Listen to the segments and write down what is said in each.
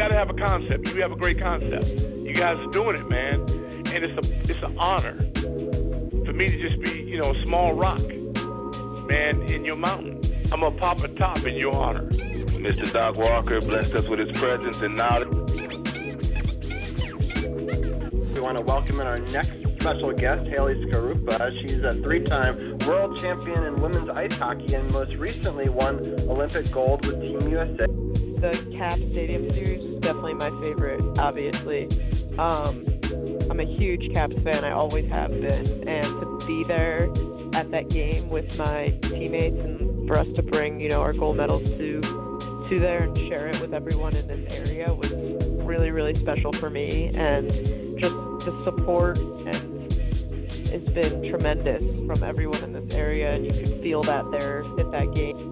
got to have a concept. You have a great concept. You guys are doing it, man. And it's an honor for me to just be, you know, a small rock, man, in your mountain. I'm going to pop a top in your honor. Mr. Doc Walker blessed us with his presence and knowledge. We want to welcome in our next special guest, Haley Skarupa. She's a three-time world champion in women's ice hockey and most recently won Olympic gold with Team USA. The Cap Stadium Series is definitely my favorite, obviously. I'm a huge Caps fan, I always have been, and to be there at that game with my teammates and for us to bring, you know, our gold medals to there and share it with everyone in this area was really, really special for me, and just the support and it's been tremendous from everyone in this area, and you can feel that there at that game.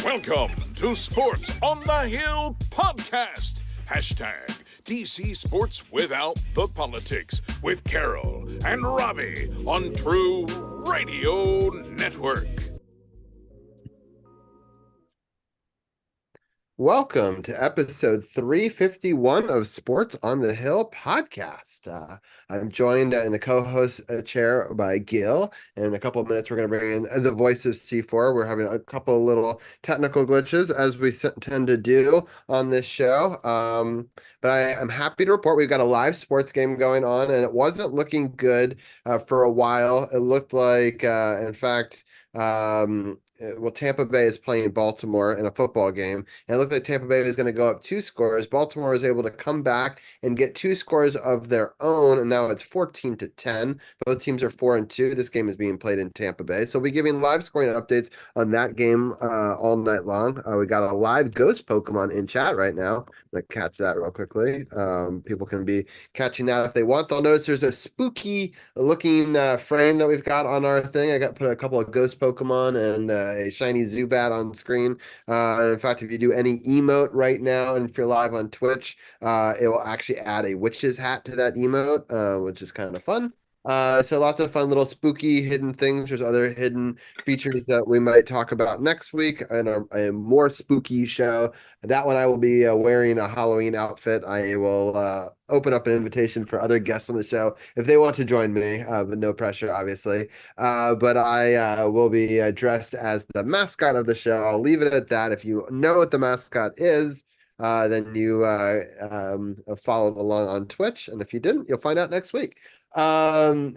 Welcome to Sports on the Hill podcast. Hashtag DC Sports Without the Politics with Carol and Robbie on True Radio Network. Welcome to episode 351 of Sports on the Hill podcast. I'm joined in the co-host chair by Gil. And in a couple of minutes, we're going to bring in the voice of C4. We're having a couple of little technical glitches, as we tend to do on this show. But I'm happy to report we've got a live sports game going on, and it wasn't looking good for a while. It looked like, in fact, Tampa Bay is playing Baltimore in a football game, and it looked like Tampa Bay was going to go up 2 scores. Baltimore was able to come back and get 2 scores of their own, and now it's 14-10. Both teams are 4-2. This game is being played in Tampa Bay, so we'll be giving live scoring updates on that game all night long. We got a live ghost Pokemon in chat right now. I'm going to catch that real quickly. People can be catching that if they want. They'll notice there's a spooky looking frame that we've got on our thing. I got put a couple of ghost Pokemon and a shiny Zubat on screen. And in fact, if you do any emote right now, and if you're live on Twitch, it will actually add a witch's hat to that emote, which is kind of fun. So lots of fun little spooky hidden things. There's other hidden features that we might talk about next week in a more spooky show. That one I will be wearing a Halloween outfit. I will open up an invitation for other guests on the show if they want to join me, but no pressure, obviously. But I will be dressed as the mascot of the show. I'll leave it at that. If you know what the mascot is, then you followed along on Twitch. And if you didn't, you'll find out next week. So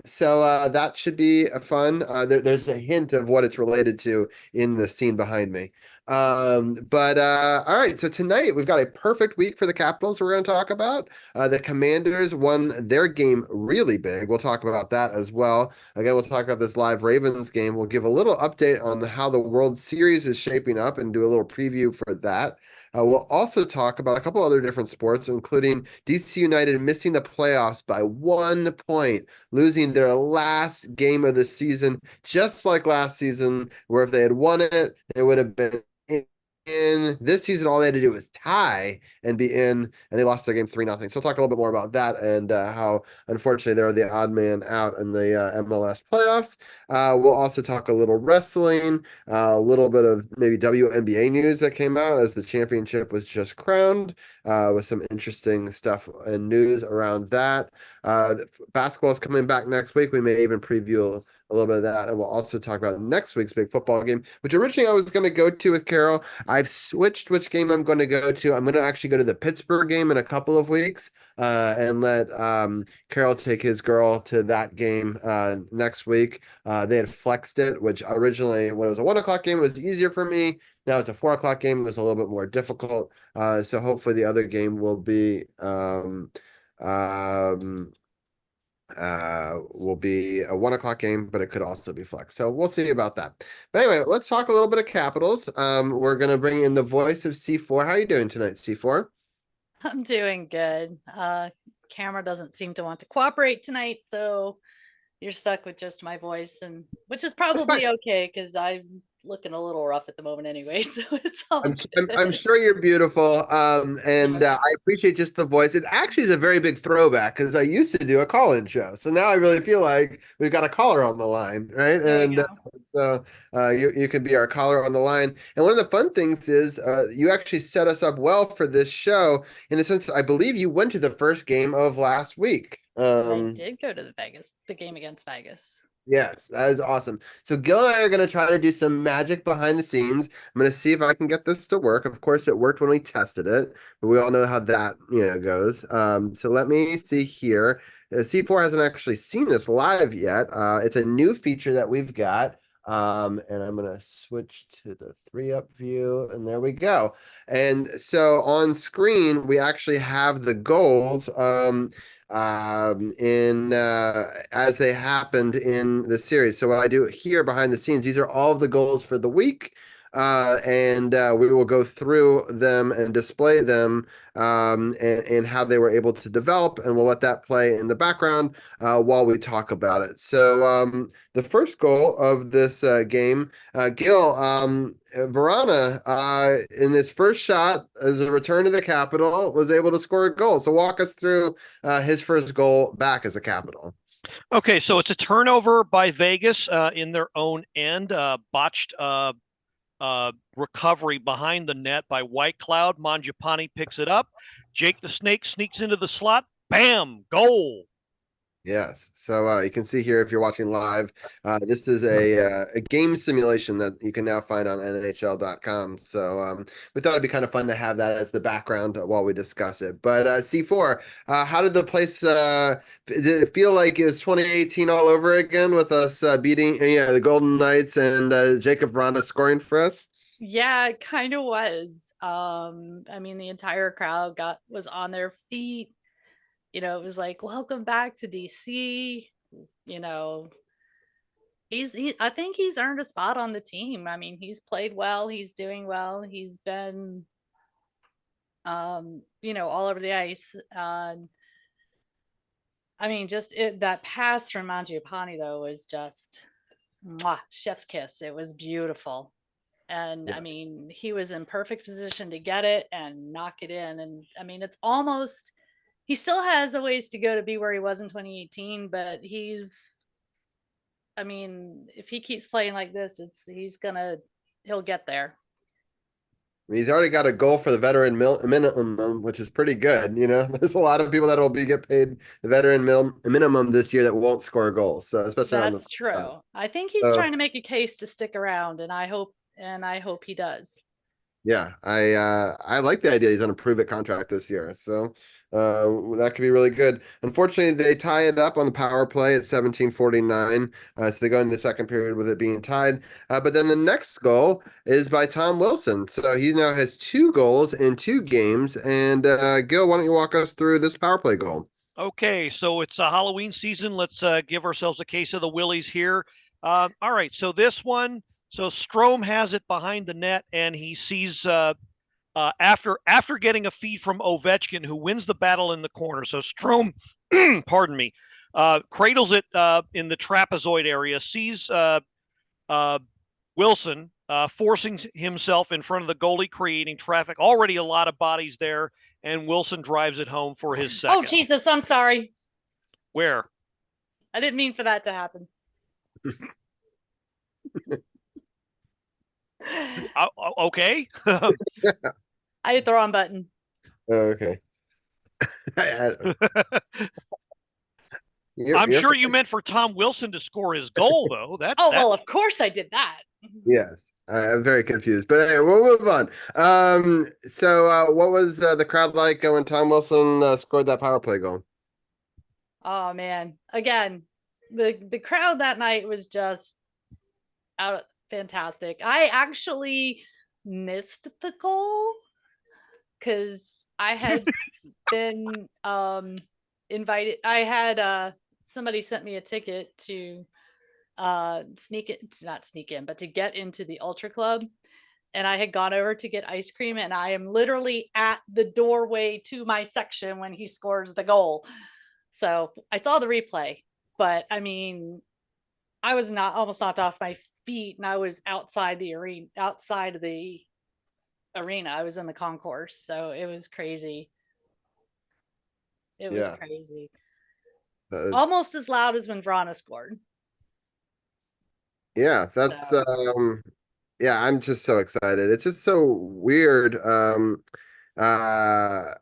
that should be fun. There's a hint of what it's related to in the scene behind me. All right, so tonight we've got a perfect week for the Capitals we're going to talk about. The Commanders won their game really big. We'll talk about that as well. Again, we'll talk about this live Ravens game. We'll give a little update on how the World Series is shaping up and do a little preview for that. We'll also talk about a couple other different sports, including DC United missing the playoffs by 1 point, losing their last game of the season, just like last season, where if they had won it, it would have been in. This season, all they had to do was tie and be in, and they lost their game 3-0. So we'll talk a little bit more about that and how, unfortunately, they're the odd man out in the MLS playoffs. We'll also talk a little wrestling, a little bit of maybe WNBA news that came out as the championship was just crowned, with some interesting stuff and news around that. Basketball is coming back next week. We may even preview a little bit of that, and we'll also talk about next week's big football game, which originally I was going to go to with Carol. I've switched which game I'm going to go to. I'm going to actually go to the Pittsburgh game in a couple of weeks, and let Carol take his girl to that game next week. They had flexed it, which originally, when it was a 1 o'clock game, it was easier for me. Now it's a 4 o'clock game. It was a little bit more difficult. So hopefully the other game will be a 1 o'clock game, but it could also be flex. So we'll see about that. But anyway, let's talk a little bit of Capitals. We're going to bring in the voice of C4. How are you doing tonight, C4? I'm doing good. Camera doesn't seem to want to cooperate tonight, so you're stuck with just my voice, and which is probably okay because I'm looking a little rough at the moment anyway. So it's all I'm sure you're beautiful. And Yeah. I appreciate just the voice. It actually is a very big throwback because I used to do a call-in show. So now I really feel like we've got a caller on the line, right? There you And go. so you can be our caller on the line. And one of the fun things is you actually set us up well for this show in the sense I believe you went to the first game of last week. I did go to the game against Vegas. Yes, that is awesome. So Gil and I are going to try to do some magic behind the scenes. I'm going to see if I can get this to work. Of course, it worked when we tested it, but we all know how that goes. So let me see here. C4 hasn't actually seen this live yet. It's a new feature that we've got. And I'm going to switch to the 3-up view, and there we go. And so on screen, we actually have the goals. In as they happened in the series. So what I do here behind the scenes, these are all of the goals for the week. And we will go through them and display them and how they were able to develop, and we'll let that play in the background while we talk about it. So the first goal of this game, Gil, Verana, in his first shot as a return to the Capitol, was able to score a goal. So walk us through his first goal back as a Capital. Okay, so it's a turnover by Vegas in their own end, botched recovery behind the net by White Cloud. Mangiapane picks it up. Jake the Snake sneaks into the slot. Bam! Goal. Yes. So you can see here if you're watching live, this is a game simulation that you can now find on NHL.com. So we thought it'd be kind of fun to have that as the background while we discuss it. But C4, how did the place? Did it feel like it was 2018 all over again with us beating the Golden Knights and Jacob Vrana scoring for us? Yeah, it kind of was. I mean, the entire crowd was on their feet. It was like, welcome back to DC. You know, I think he's earned a spot on the team. I mean, he's played well, he's doing well, he's been all over the ice. I mean, that pass from Mangiapane though was just chef's kiss. It was beautiful. And Yeah. I mean, he was in perfect position to get it and knock it in. And I mean, it's almost, he still has a ways to go to be where he was in 2018, but I mean, if he keeps playing like this, he'll get there. He's already got a goal for the veteran minimum, which is pretty good. There's a lot of people that will get paid the veteran minimum this year that won't score goals. So especially That's true. I think he's trying to make a case to stick around, and I hope he does. Yeah, I like the idea he's on a prove it contract this year. So that could be really good. Unfortunately, they tie it up on the power play at 17:49. So they go into the second period with it being tied. But then the next goal is by Tom Wilson. So he now has 2 goals in 2 games. And Gil, why don't you walk us through this power play goal? Okay, so it's a Halloween season. Let's give ourselves a case of the Willies here. All right, so this one, so Strome has it behind the net, and he sees after getting a feed from Ovechkin, who wins the battle in the corner. So Strome, pardon me, cradles it in the trapezoid area, sees Wilson forcing himself in front of the goalie, creating traffic. Already a lot of bodies there, and Wilson drives it home for his second. Oh, Jesus, I'm sorry. Where? I didn't mean for that to happen. Okay. I hit the wrong button. Okay. I'm sure you meant for Tom Wilson to score his goal, though. Well, of course I did that. Yes, I'm very confused, but anyway, we'll move on. So what was the crowd like when Tom Wilson scored that power play goal? Oh man! Again, the crowd that night was just fantastic. I actually missed the goal because I had been invited. I had somebody sent me a ticket to not sneak in, but to get into the Ultra Club. And I had gone over to get ice cream, and I am literally at the doorway to my section when he scores the goal. So I saw the replay, But I mean, I was not almost knocked off my feet, and I was outside the arena. Outside of the arena, I was in the concourse, so it was crazy. It was Yeah. crazy. That is- Almost as loud as when Vrana scored. Yeah, that's So, yeah, I'm just so excited. It's just so weird uh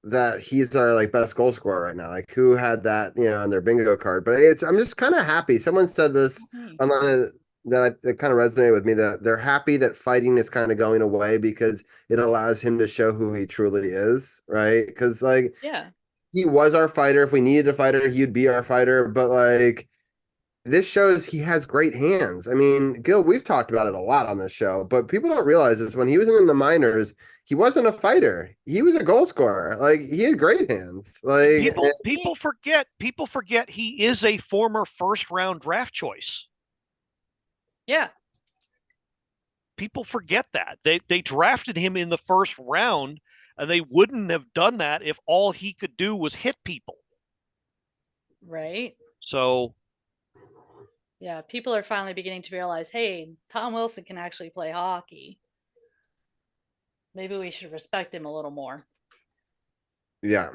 that he's our like best goal scorer right now. Like who had that, on their bingo card. But I'm just kind of happy. Someone said this online that it kind of resonated with me, that they're happy that fighting is kind of going away because it allows him to show who he truly is, right? Because like yeah. he was our fighter. If we needed a fighter, he'd be our fighter. But like this shows he has great hands. I mean, Gil, we've talked about it a lot on this show, but people don't realize this. When he was in the minors, he wasn't a fighter. He was a goal scorer. Like he had great hands. Like People forget he is a former first round draft choice. Yeah. People forget that. They drafted him in the first round, and they wouldn't have done that if all he could do was hit people. Right. So yeah, people are finally beginning to realize, hey, Tom Wilson can actually play hockey. Maybe we should respect him a little more. yeah.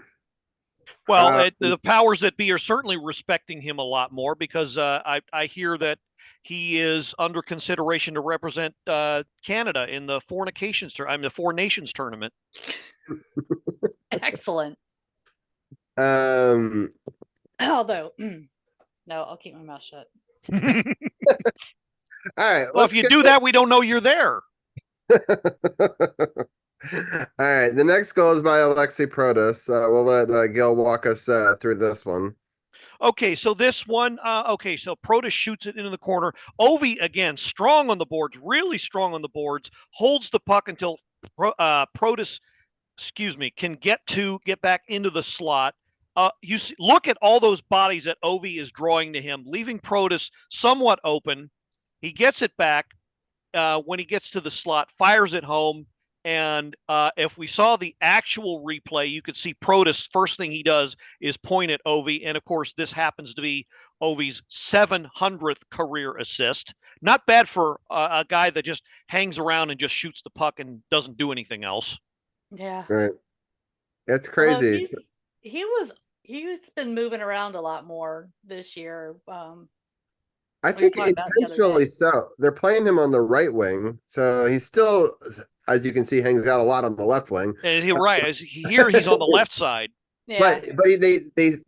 Well, the powers that be are certainly respecting him a lot more because I hear that he is under consideration to represent Canada in the Four Nations tournament. Excellent. Um. Although, no, I'll keep my mouth shut. All right. Well, if you do that, we don't know you're there. All right. The next goal is by Alexei Protas. We'll let Gil walk us through this one. Okay, so this one, so Protas shoots it into the corner. Ovi, again, strong on the boards, really strong on the boards, holds the puck until Protas, can get back into the slot. Look at all those bodies that Ovi is drawing to him, leaving Protas somewhat open. He gets it back when he gets to the slot, fires it home. And if we saw the actual replay, you could see Protas, first thing he does is point at Ovi. And of course, this happens to be Ovi's 700th career assist. Not bad for a guy that just hangs around and just shoots the puck and doesn't do anything else. Yeah. Right. That's crazy. He's been moving around a lot more this year. I think intentionally so. They're playing him on the right wing, so he's still, as you can see, hangs out a lot on the left wing. And here he's on the left side. Yeah. But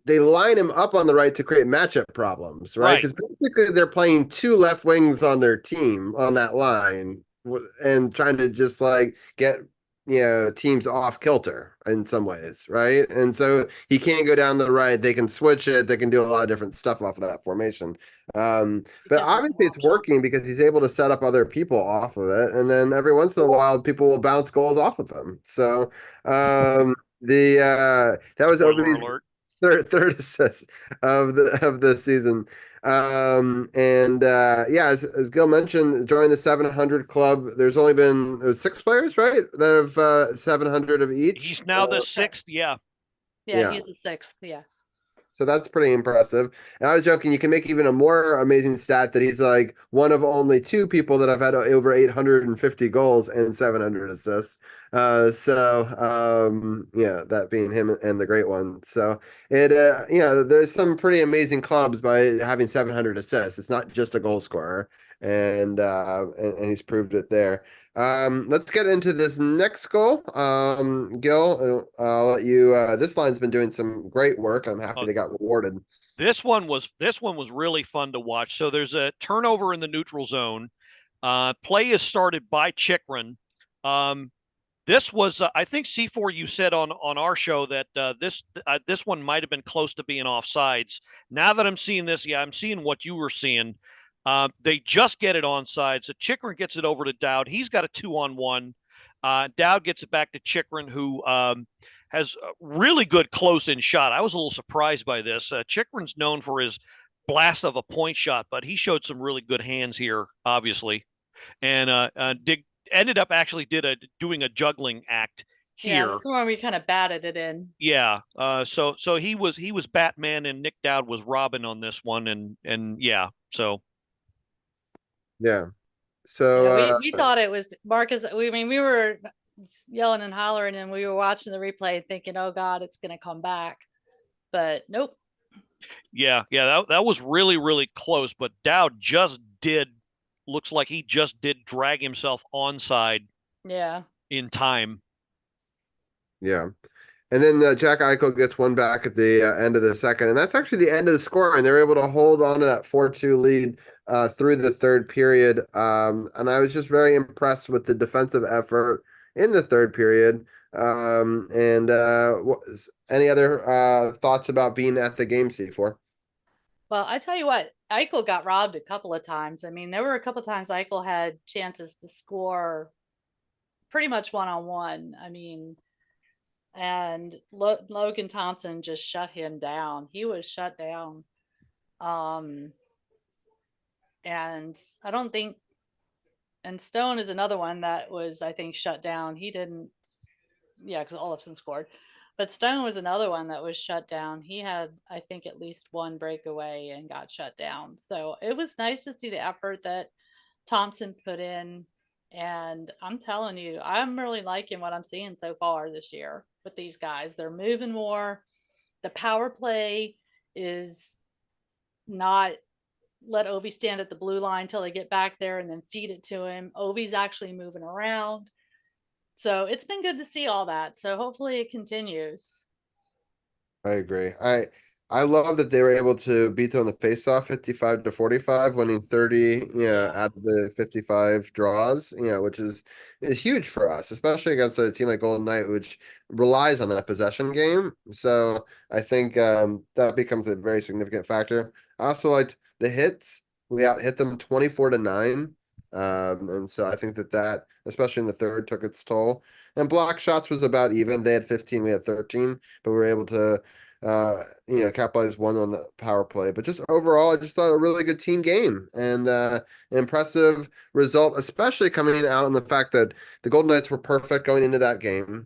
they line him up on the right to create matchup problems, right? Because basically they're playing two left wings on their team on that line and trying to just like get teams off kilter in some ways, right? And so he can't go down the right. They can switch it. They can do a lot of different stuff off of that formation. But obviously it's working because he's able to set up other people off of it, and then every once in a while people will bounce goals off of him. So that was Ovi's third assist of the season. As Gil mentioned, join the 700 club. There's only been 6 players, right? That have 700 of each. He's now the 6th. Yeah, he's the 6th. Yeah. So that's pretty impressive. And I was joking, you can make even a more amazing stat that he's like one of only 2 people that have had over 850 goals and 700 assists. That being him and the great one. So there's some pretty amazing clubs by having 700 assists. It's not just a goal scorer. And he's proved it there. Let's get into this next goal. Gil, I'll let you. This line's been doing some great work. I'm happy they got rewarded. This one was really fun to watch. So there's a turnover in the neutral zone. Play is started by Chikrin. This was, I think, C4, you said on our show that this one might have been close to being offsides. Now that I'm seeing this, I'm seeing what you were seeing. They just get it onside. So Chikrin gets it over to Dowd. He's got a 2-on-1. Dowd gets it back to Chikrin, who has a really good close-in shot. I was a little surprised by this. Chikrin's known for his blast of a point shot, but he showed some really good hands here, obviously. And ended up actually doing a juggling act here. Yeah, that's the one we kind of batted it in. Yeah. So he was Batman and Nick Dowd was Robin on this one, and yeah. So Yeah. So Yeah, we thought it was Marcus. We were yelling and hollering, and we were watching the replay, thinking, "Oh God, it's going to come back," but nope. yeah, that was really really close. But Dowd looks like he just did drag himself onside Yeah. in time. yeah. And then Jack Eichel gets one back at the end of the second, and that's actually the end of the score. And they're able to hold on to that 4-2 lead through the third period. And I was just very impressed with the defensive effort in the third period. Any other thoughts about being at the game, C4? Well, I tell you what, Eichel got robbed a couple of times. I mean, there were a couple of times Eichel had chances to score pretty much one-on-one. I mean, and Logan Thompson just shut him down. He was shut down. And I don't think, and Stone is another one that was, I think, shut down. He didn't, yeah, because Olofsson scored. But Stone was another one that was shut down. He had, I think, at least one breakaway and got shut down. So it was nice to see the effort that Thompson put in. And I'm telling you, I'm really liking what I'm seeing so far this year with these guys. They're moving more. The power play is not let Ovi stand at the blue line till they get back there and then feed it to him. Ovi's actually moving around. So it's been good to see all that. So hopefully it continues. I agree. I love that they were able to beat them on the faceoff 55-45, winning 30, out of the 55 draws, which is huge for us, especially against a team like Golden Knight, which relies on that possession game. So I think that becomes a very significant factor. I also liked the hits. We out hit them 24-9. And so I think that, especially in the third, took its toll. And block shots was about even. They had 15, we had 13, but we were able to capitalize one on the power play. But just overall, I just thought a really good team game and an impressive result, especially coming out on the fact that the Golden Knights were perfect going into that game.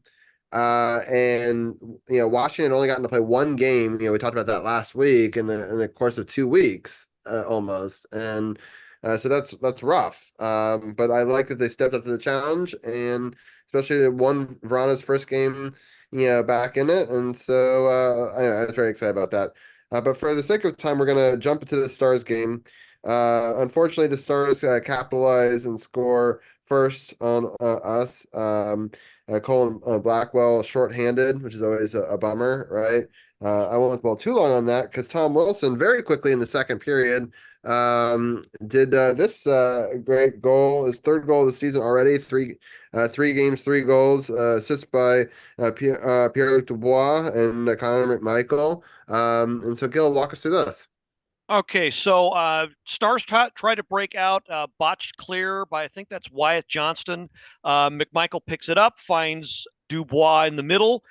And Washington only gotten to play one game. We talked about that last week in the course of 2 weeks, almost. And so that's rough. But I like that they stepped up to the challenge, and especially won Verana's first game, back in it. And so I was very excited about that. But for the sake of time, we're gonna jump into the Stars game. Unfortunately, the Stars capitalize and score first on us. Colin Blackwell shorthanded, which is always a bummer, right? I won't dwell too long on that because Tom Wilson very quickly in the second period did this great goal, his third goal of the season already. Three games, 3 goals, assist by Pierre-Luc Dubois and Connor McMichael. And so Gil, walk us through this. Okay, so Stars try to break out, botched clear by, I think that's Wyatt Johnston. McMichael picks it up, finds Dubois in the middle,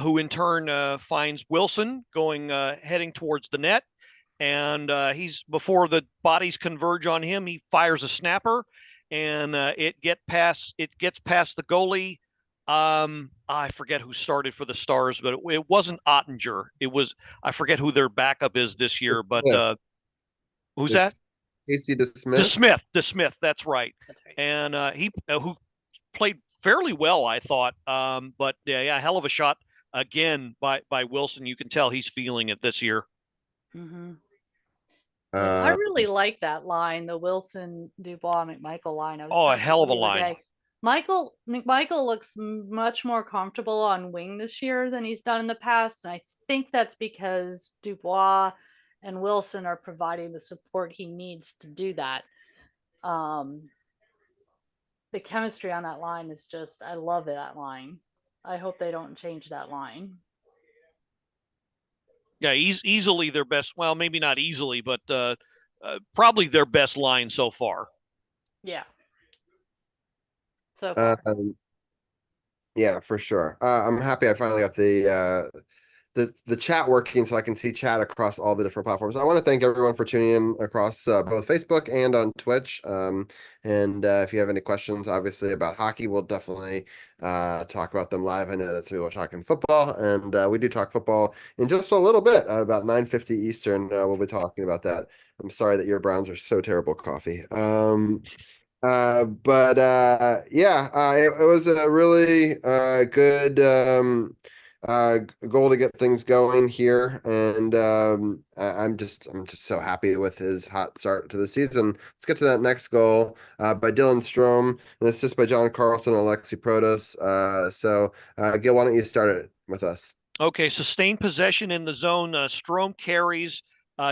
who in turn finds Wilson heading towards the net. And before the bodies converge on him, he fires a snapper, and it gets past the goalie. I forget who started for the Stars, but it wasn't Ottinger. I forget who their backup is this year, but who's that? Casey DeSmith. DeSmith, that's right. That's right. And he who played fairly well, I thought. But yeah, hell of a shot again by Wilson. You can tell he's feeling it this year. Mm-hmm. Yes, I really like that line, the Wilson, Dubois, McMichael line. A hell of a line. McMichael looks much more comfortable on wing this year than he's done in the past, and I think that's because Dubois and Wilson are providing the support he needs to do that. The chemistry on that line is just, I love that line. I hope they don't change that line. Yeah, easily their best. Well, maybe not easily, but probably their best line so far. Yeah. So far. Yeah, for sure. I'm happy I finally got the the chat working so I can see chat across all the different platforms. I want to thank everyone for tuning in across both Facebook and on Twitch. And if you have any questions, obviously, about hockey, we'll definitely talk about them live. I know that we're talking football, and we do talk football in just a little bit, about 9:50 Eastern. We'll be talking about that. I'm sorry that your Browns are so terrible, Coffee. But yeah, it was a really good goal to get things going here, and I'm just so happy with his hot start to the season. Let's get to that next goal by Dylan Strome, an assist by John Carlson and Alexi Protas. Gil, why don't you start it with us? Okay, sustained possession in the zone. Strome carries,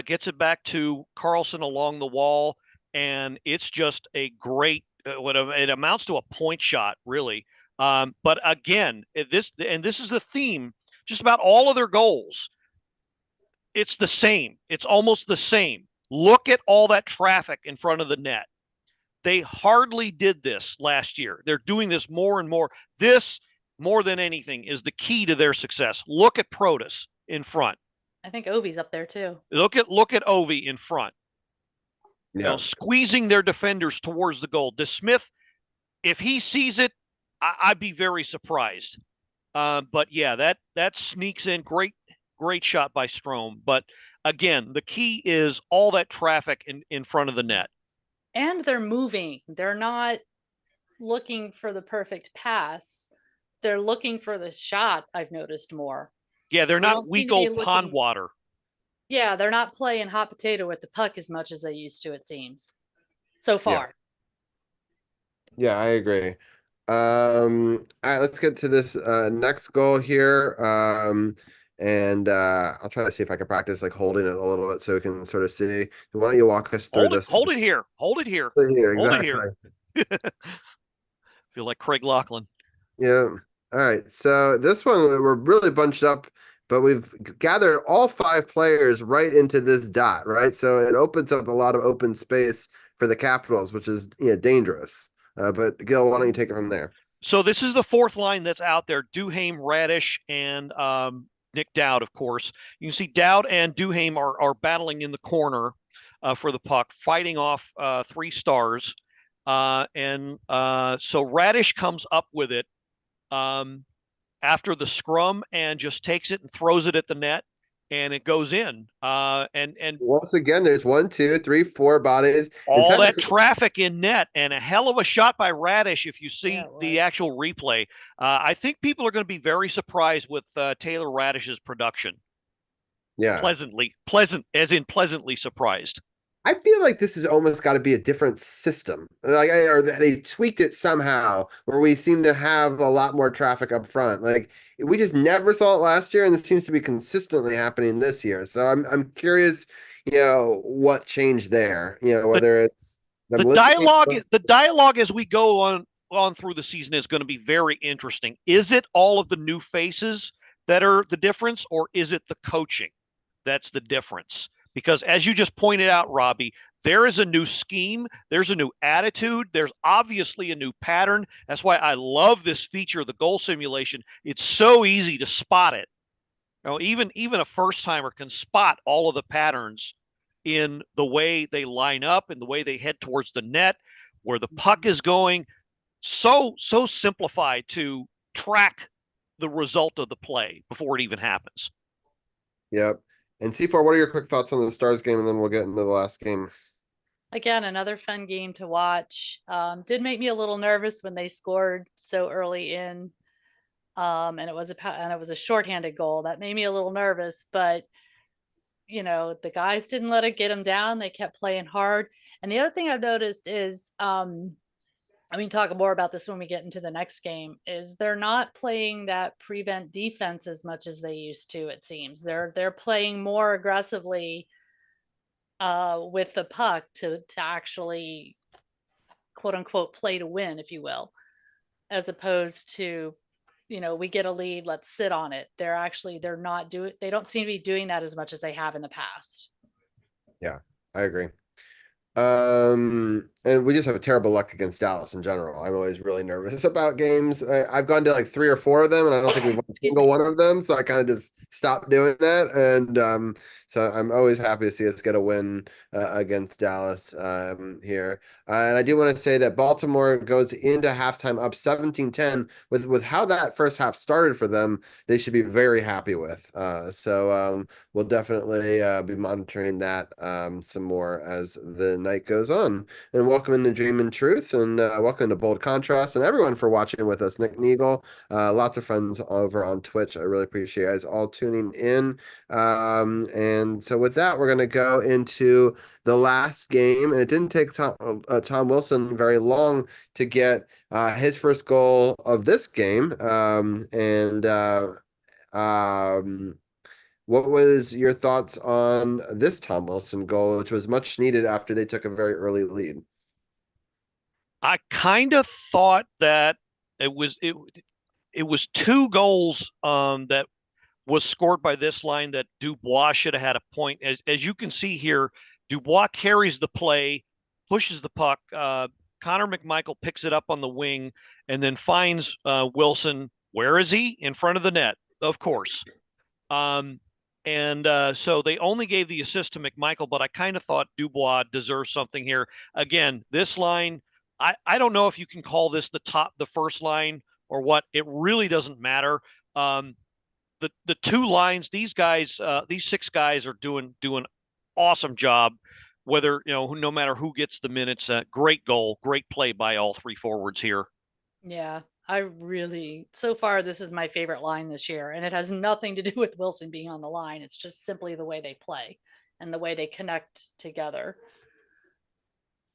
gets it back to Carlson along the wall, and it's just a great. It amounts to a point shot, really. But again, this is the theme. Just about all of their goals, it's the same. It's almost the same. Look at all that traffic in front of the net. They hardly did this last year. They're doing this more and more. This, more than anything, is the key to their success. Look at Protas in front. I think Ovi's up there too. Look at Ovi in front. Yeah. Squeezing their defenders towards the goal. DeSmith, if he sees it, I'd be very surprised. But yeah, that sneaks in. Great shot by Strome. But again, the key is all that traffic in front of the net. And they're moving. They're not looking for the perfect pass. They're looking for the shot, I've noticed more. Yeah, they're not weak old pond water. Yeah, they're not playing hot potato with the puck as much as they used to, it seems. So far. Yeah, I agree. All right, let's get to this next goal here. And I'll try to see if I can practice like holding it a little bit so we can sort of see. Why don't you walk us through this? Hold it here. Hold it here. Feel like Craig Laughlin. Yeah. All right. So this one, we're really bunched up, but we've gathered all 5 players right into this dot, right? So it opens up a lot of open space for the Capitals, which is dangerous. But Gil, why don't you take it from there? So this is the 4th line that's out there: Duhaime, Radish, and Nick Dowd, of course. You can see Dowd and Duhaime are battling in the corner for the puck, fighting off 3 stars. So Radish comes up with it after the scrum and just takes it and throws it at the net, and it goes in. And once again, there's 1, 2, 3, 4 bodies. All that traffic in net, and a hell of a shot by Radish if you see the actual replay. I think people are going to be very surprised with Taylor Radish's production. Yeah. Pleasantly surprised. I feel like this has almost got to be a different system. Or they tweaked it somehow where we seem to have a lot more traffic up front. Like we just never saw it last year, and this seems to be consistently happening this year. So I'm curious, what changed there. Whether it's the dialogue as we go on through the season is going to be very interesting. Is it all of the new faces that are the difference, or is it the coaching that's the difference? Because as you just pointed out, Robbie, there is a new scheme. There's a new attitude. There's obviously a new pattern. That's why I love this feature, the goal simulation. It's so easy to spot it. Even a first-timer can spot all of the patterns in the way they line up, in the way they head towards the net, where the puck is going. So simplified to track the result of the play before it even happens. Yep. And C4, what are your quick thoughts on the Stars game, and then we'll get into the last game? Again, another fun game to watch. Did make me a little nervous when they scored so early in, and it was a shorthanded goal that made me a little nervous. But the guys didn't let it get them down. They kept playing hard. And the other thing I've noticed is, talk more about this when we get into the next game, is they're not playing that prevent defense as much as they used to, it seems. They're playing more aggressively with the puck to actually, quote unquote, play to win, if you will, as opposed to, we get a lead, let's sit on it. They don't seem to be doing that as much as they have in the past. Yeah, I agree. And we just have terrible luck against Dallas in general. I'm always really nervous about games. I've gone to like 3 or 4 of them, and I don't think we've won a Excuse single me. one of them. So I kind of just stopped doing that. And so I'm always happy to see us get a win against Dallas here. And I do want to say that Baltimore goes into halftime up 17-10 with how that first half started for them. They should be very happy with. So we'll definitely be monitoring that some more as the night goes on. And welcome into Dream and Truth, and welcome to Bold Contrast, and everyone for watching with us. Nick Neagle, lots of friends over on Twitch. I really appreciate you guys all tuning in. And so with that, we're going to go into the last game, and it didn't take Tom Wilson very long to get his first goal of this game. Um, what was your thoughts on this Tom Wilson goal, which was much needed after they took a very early lead? I kind of thought that it was 2 goals that was scored by this line that Dubois should have had a point. As you can see here, Dubois carries the play, pushes the puck. Connor McMichael picks it up on the wing and then finds Wilson. Where is he? In front of the net, of course. So they only gave the assist to McMichael, but I kind of thought Dubois deserves something here. Again, this line, I don't know if you can call this the first line or what. It really doesn't matter. The 2 lines, these 6 guys are doing awesome job. Whether no matter who gets the minutes, great goal, great play by all 3 forwards here. Yeah, so far, this is my favorite line this year. And it has nothing to do with Wilson being on the line. It's just simply the way they play and the way they connect together.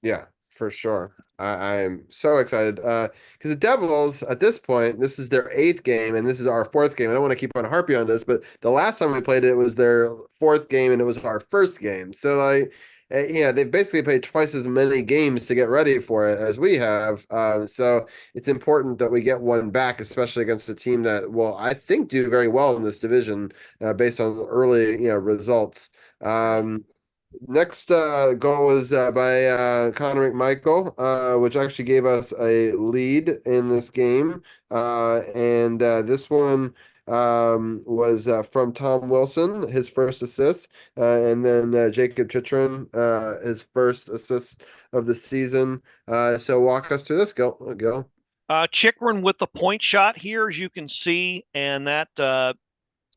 Yeah, for sure. I'm so excited because the Devils, at this point, this is their 8th game, and this is our 4th game. I don't want to keep on harping on this, but the last time we played it was their 4th game, and it was our first game. So, like, yeah, they've basically played twice as many games to get ready for it as we have. So it's important that we get one back, especially against a team that will, I think, do very well in this division based on early, results. Next goal was by Connor McMichael, which actually gave us a lead in this game. And this one was from Tom Wilson, his first assist, and then Jacob Chitrin, his first assist of the season. So walk us through this, Gil. Chikrin with the point shot here, as you can see, and that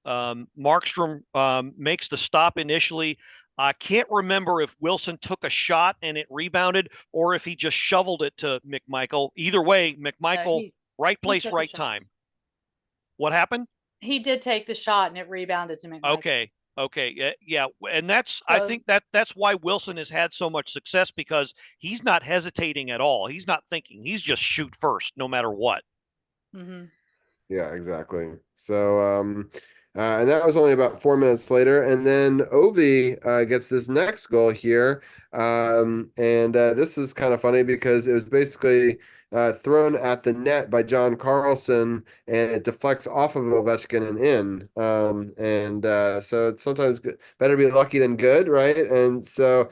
Markstrom makes the stop initially. I can't remember if Wilson took a shot and it rebounded or if he just shoveled it to McMichael. Either way, McMichael, right place, right time. What happened? He did take the shot and it rebounded to McMichael. Okay. Yeah. And I think that's why Wilson has had so much success, because he's not hesitating at all. He's not thinking. He's just shoot first, no matter what. Mm-hmm. Yeah, exactly. So, and that was only about 4 minutes later. And then Ovi gets this next goal here. And this is kind of funny because it was basically thrown at the net by John Carlson, and it deflects off of Ovechkin and in. So it's sometimes better to be lucky than good, right? And so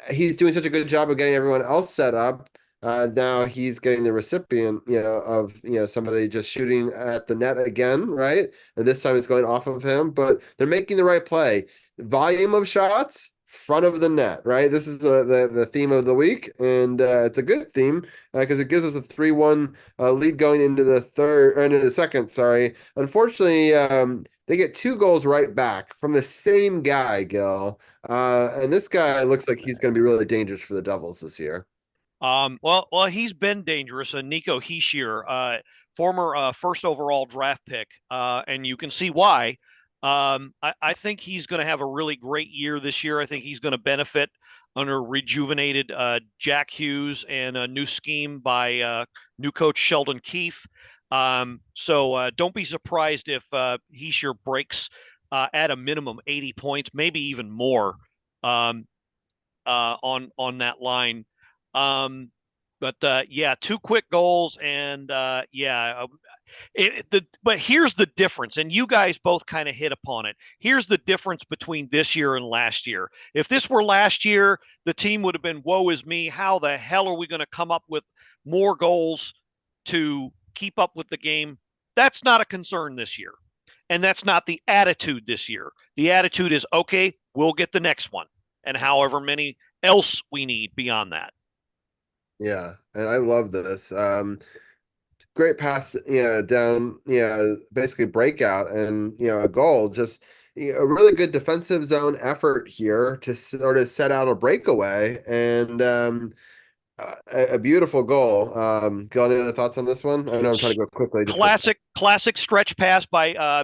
he's doing such a good job of getting everyone else set up. Now he's getting the recipient, of somebody just shooting at the net again, right? And this time it's going off of him, but they're making the right play. Volume of shots, front of the net, right? This is the theme of the week, and it's a good theme because it gives us a 3-1 lead going into the second. Sorry, unfortunately, they get 2 goals right back from the same guy, Gil, and this guy looks like he's going to be really dangerous for the Devils this year. Well, he's been dangerous. Nico Hischier, former first overall draft pick, and you can see why. I think he's going to have a really great year this year. I think he's going to benefit under rejuvenated Jack Hughes and a new scheme by new coach Sheldon Keefe. So don't be surprised if Hischier breaks at a minimum 80 points, maybe even more on that line. But yeah, 2 quick goals, and but here's the difference, and you guys both kind of hit upon it. Here's the difference between this year and last year. If this were last year, the team would have been, woe is me. How the hell are we going to come up with more goals to keep up with the game? That's not a concern this year. And that's not the attitude this year. The attitude is, okay, we'll get the next one. And however many else we need beyond that. Yeah, and I love this. Great pass, down, basically breakout and a goal. Just a really good defensive zone effort here to sort of set out a breakaway and a beautiful goal. Got any other thoughts on this one? I know I'm trying to go quickly. Classic stretch pass by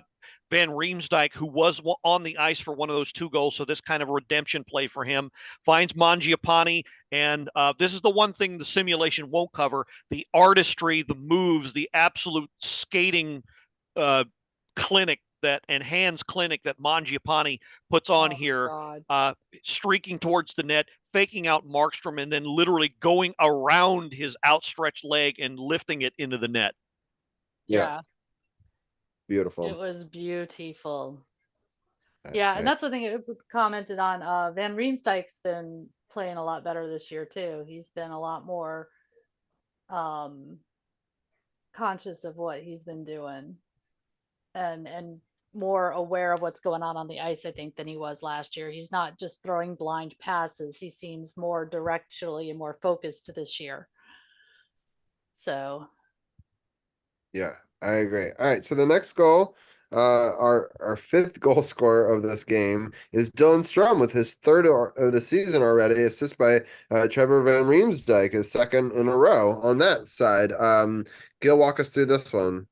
Van Riemsdyk, who was on the ice for one of those 2 goals. So this kind of redemption play for him. Finds Mangiapane, and this is the one thing the simulation won't cover: the artistry, the moves, the absolute skating clinic and hands clinic that Mangiapane puts on here, streaking towards the net, faking out Markstrom, and then literally going around his outstretched leg and lifting it into the net. Yeah. Beautiful. It was beautiful. Yeah, and that's the thing it commented on. Van Riemsdyk's been playing a lot better this year too. He's been a lot more conscious of what he's been doing and more aware of what's going on the ice, I think, than he was last year. He's not just throwing blind passes. He seems more directionally and more focused this year. So yeah, I agree. All right, so the next goal, our 5th goal scorer of this game is Dylan Strum with his 3rd of the season already, assist by Trevor Van Riemsdyk, his 2nd in a row on that side. Gil, walk us through this one.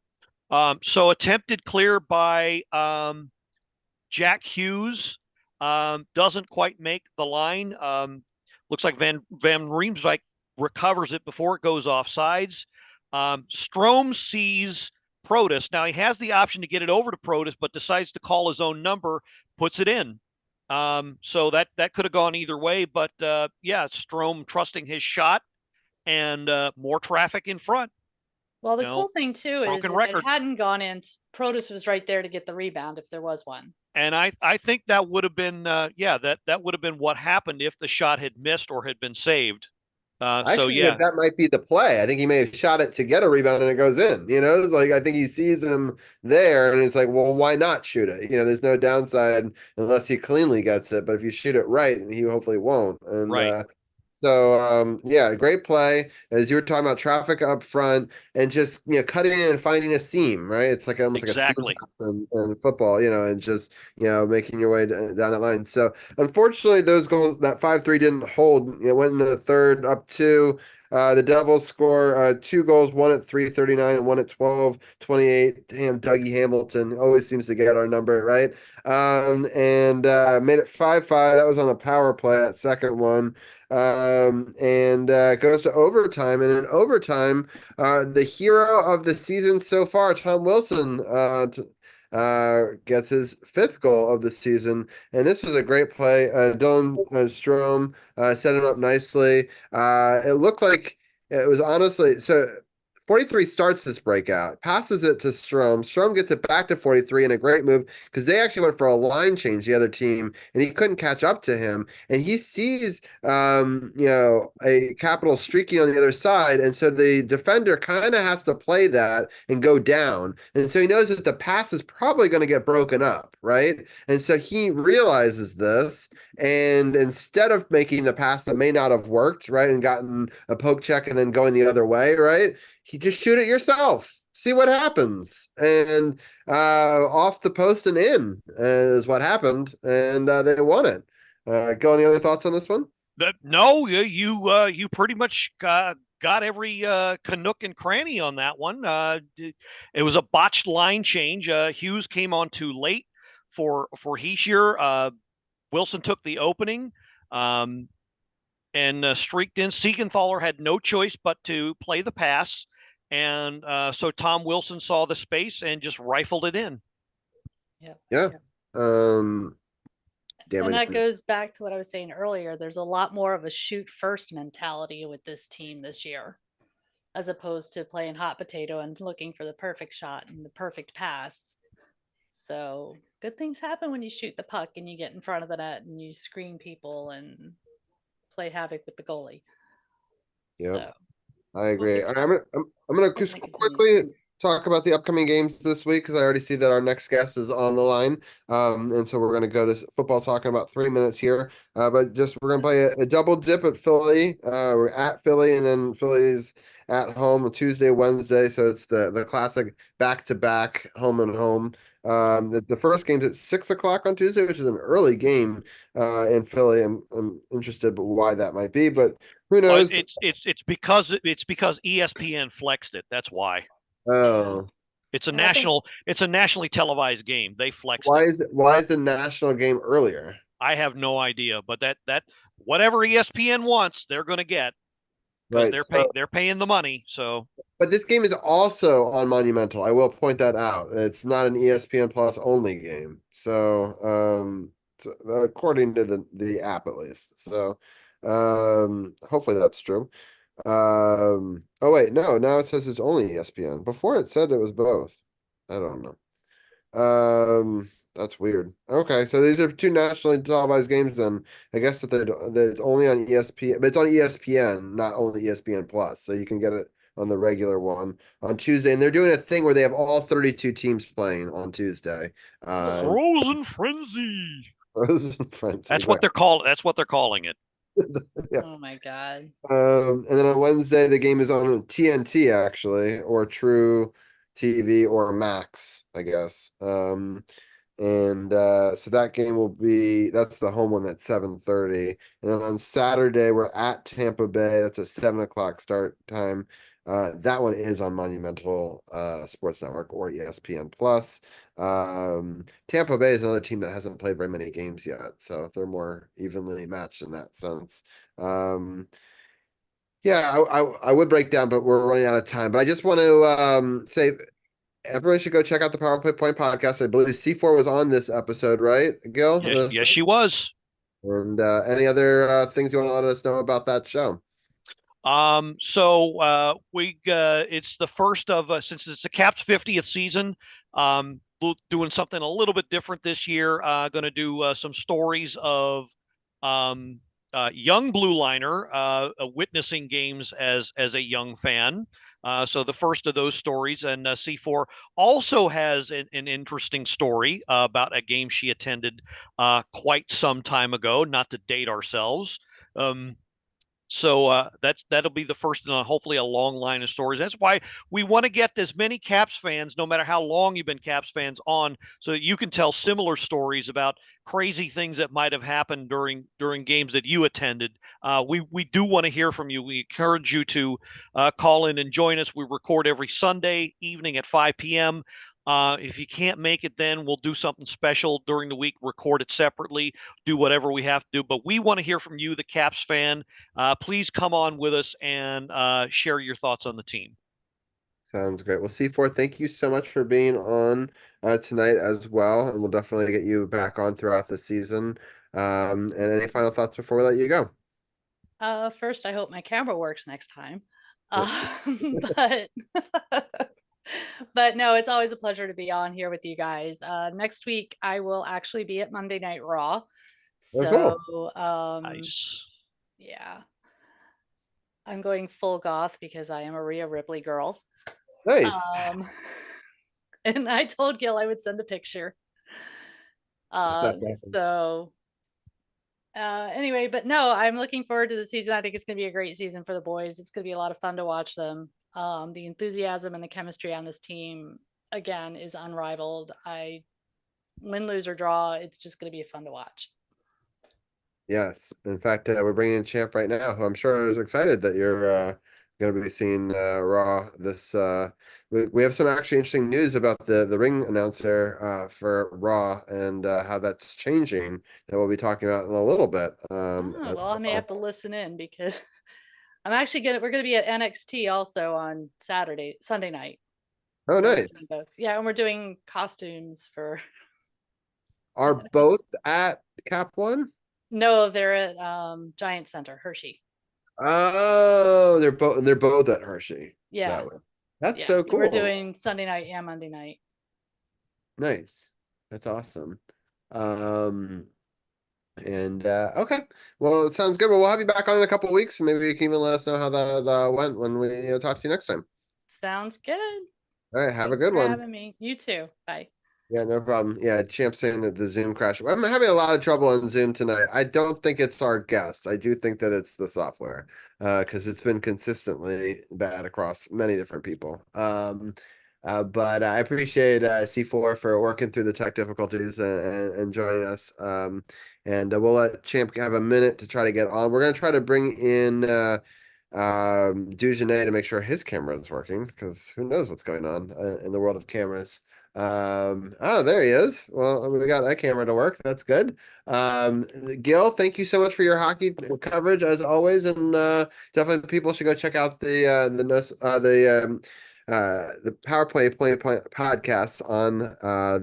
So attempted clear by Jack Hughes, doesn't quite make the line. Looks like Van Riemsdyk recovers it before it goes off sides. Strome sees Protas. Now he has the option to get it over to Protas, but decides to call his own number, puts it in. So that could have gone either way, but Strome trusting his shot and more traffic in front. Well, the cool thing too is if record. it hadn't gone in, Protas was right there to get the rebound if there was one. And I think that would have been that would have been what happened if the shot had missed or had been saved. That might be the play. I think he may have shot it to get a rebound and it goes in. It's like I think he sees him there and it's like, well, why not shoot it? There's no downside unless he cleanly gets it. But if you shoot it right, he hopefully won't. And right. So great play. As you were talking about, traffic up front and just cutting in and finding a seam, right? It's like almost exactly. like a seam in football, and just making your way down that line. So unfortunately, those goals, that 5-3 didn't hold. It went into the 3rd, up 2. The Devils score 2 goals, one at 3:39 and one at 12:28. Damn, Dougie Hamilton always seems to get our number right. And made it 5-5. That was on a power play, that second one. And goes to overtime. And in overtime, the hero of the season so far, Tom Wilson, gets his 5th goal of the season. And this was a great play. Dylan Strome set him up nicely. It looked like it was honestly so. 43 starts this breakout, passes it to Strome. Strome gets it back to 43 in a great move because they actually went for a line change, the other team, and he couldn't catch up to him. And he sees, a Capital streaking on the other side. And so the defender kind of has to play that and go down. And so he knows that the pass is probably going to get broken up, right? And so he realizes this. And instead of making the pass that may not have worked, right, and gotten a poke check and then going the other way, right, you just shoot it yourself. See what happens. And off the post and in is what happened. And they won it. Got any other thoughts on this one? No, you pretty much got every nook and cranny on that one. It was a botched line change. Hughes came on too late for Heischer. Wilson took the opening. And streaked in. Siegenthaler had no choice but to play the pass. And so Tom Wilson saw the space and just rifled it in. Yeah. And damage. that goes back to what I was saying earlier. There's a lot more of a shoot first mentality with this team this year, as opposed to playing hot potato and looking for the perfect shot and the perfect pass. So good things happen when you shoot the puck and you get in front of the net and you screen people and play havoc with the goalie. Yep. So I agree. Hope it- I'm gonna hope just it quickly talk about the upcoming games this week because I already see that our next guest is on the line. And so we're gonna go to football talk in about 3 minutes here. But just we're gonna play a double dip at Philly. We're at Philly and then Philly's at home Tuesday, Wednesday. So it's the classic back to back home and home. The first game's at 6 o'clock on Tuesday, which is an early game in Philly. I'm interested, but why that might be, but who Well, knows? it's because ESPN flexed it. That's why. Oh, It's a And I think- nationally televised game. They flexed why it. is the national game earlier? I have no idea, but that whatever ESPN wants, they're going to get because Right. they're paying the money. So, But this game is also on Monumental. I will point that out. It's not an ESPN Plus only game. So according to the app at least. So, hopefully that's true. Oh wait, no, now it says it's only ESPN. Before it said it was both. I don't know. That's weird. Okay, so these are two nationally televised games. Then I guess that it's only on ESPN, but it's on ESPN, not only ESPN Plus. So you can get it on the regular one on Tuesday. And they're doing a thing where they have all 32 teams playing on Tuesday. Frozen Frenzy. Frozen Friends. That's what they're calling it. Yeah. Oh my God. And then on Wednesday the game is on TNT actually, or True TV or Max, I guess. And so that game that's the home one that's 7:30. And then on Saturday we're at Tampa Bay. That's a 7 o'clock start time. That one is on Monumental Sports Network or ESPN Plus. Tampa Bay is another team that hasn't played very many games yet, so they're more evenly matched in that sense. Yeah, I would break down, but we're running out of time. But I just want to say everyone should go check out the Power Play Point podcast. I believe C4 was on this episode, right, Gil? Yes, she was. And any other things you want to let us know about that show? It's the first of since it's the Caps 50th season. Doing something a little bit different this year. Going to do some stories of young blue liner witnessing games as a young fan. So the first of those stories, and C4 also has an interesting story about a game she attended quite some time ago. Not to date ourselves. So that'll be the first in hopefully a long line of stories. That's why we want to get as many Caps fans, no matter how long you've been Caps fans, on, so that you can tell similar stories about crazy things that might have happened during games that you attended. We do want to hear from you. We encourage you to call in and join us. We record every Sunday evening at 5 p.m. If you can't make it, then we'll do something special during the week, record it separately, do whatever we have to do. But we want to hear from you, the Caps fan. Please come on with us and share your thoughts on the team. Sounds great. Well, C4, thank you so much for being on tonight as well. And we'll definitely get you back on throughout the season. And any final thoughts before we let you go? First, I hope my camera works next time. Yep. But but no, it's always a pleasure to be on here with you guys. Next week I will actually be at Monday Night Raw. So Nice. yeah. I'm going full goth because I am a Rhea Ripley girl. Nice. And I told Gil I would send a picture. Anyway, but no, I'm looking forward to the season. I think it's going to be a great season for the boys. It's going to be a lot of fun to watch them. The enthusiasm and the chemistry on this team, again, is unrivaled. Win, lose, or draw, it's just going to be fun to watch. Yes. In fact, we're bringing in Champ right now, who I'm sure is excited that you're going to be seeing Raw this. We have some actually interesting news about the ring announcer for Raw and how that's changing that we'll be talking about in a little bit. Well, I may have to listen in because we're gonna be at NXT also on Sunday night. Oh, So nice. both. Yeah, and we're doing costumes for are both at Cap One? No, they're at Giant Center, Hershey. Oh, they're both at Hershey. Yeah. That way. That's Yeah. so So cool. we're doing Sunday night and Monday night. Nice. That's awesome. And okay, well, it sounds good. Well, we'll have you back on in a couple of weeks, and maybe you can even let us know how that went when we talk to you next time. Sounds good. All right, have a Thanks good for one. having me. You too. Bye. Yeah, no problem. Yeah, Champ saying that the Zoom crash. I'm having a lot of trouble on Zoom tonight. I don't think it's our guests. I do think that it's the software, because it's been consistently bad across many different people. But I appreciate C4 for working through the tech difficulties and joining us. And we'll let Champ have a minute to try to get on. We're gonna try to bring in Dugenet to make sure his camera is working, because who knows what's going on in the world of cameras. Oh, there he is. Well, we got that camera to work. That's good. Gil, thank you so much for your hockey coverage as always, and definitely people should go check out the Power Play podcast on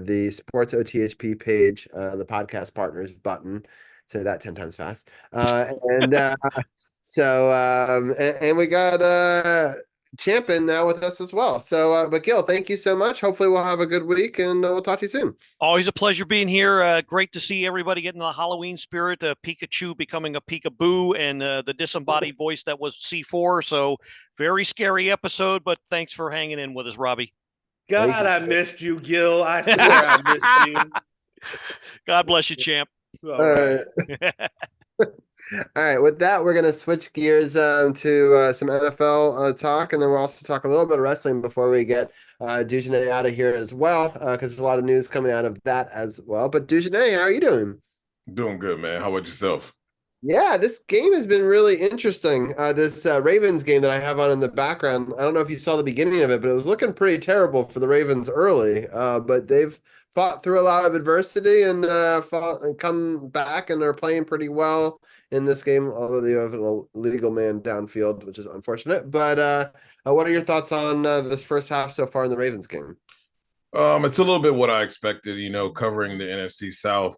the Sports OTHP page, the podcast partners button. Say that 10 times fast. And we got Champion now with us as well. So, but Gil, thank you so much. Hopefully, we'll have a good week, and we'll talk to you soon. Always a pleasure being here. Great to see everybody getting the Halloween spirit. Pikachu becoming a peekaboo, and the disembodied voice that was C4. So, very scary episode. But thanks for hanging in with us, Robbie. God, I missed you, Gil. I swear I missed you. God bless you, champ. All right. All right, with that, we're going to switch gears to some NFL talk, and then we'll also talk a little bit of wrestling before we get Dugenet out of here as well, because there's a lot of news coming out of that as well. But Dugenet, how are you doing? Doing good, man. How about yourself? Yeah, this game has been really interesting. This Ravens game that I have on in the background, I don't know if you saw the beginning of it, but it was looking pretty terrible for the Ravens early. But they've fought through a lot of adversity and come back, and they're playing pretty well in this game, although they have an illegal man downfield, which is unfortunate. But what are your thoughts on this first half so far in the Ravens game? It's a little bit what I expected, covering the NFC South.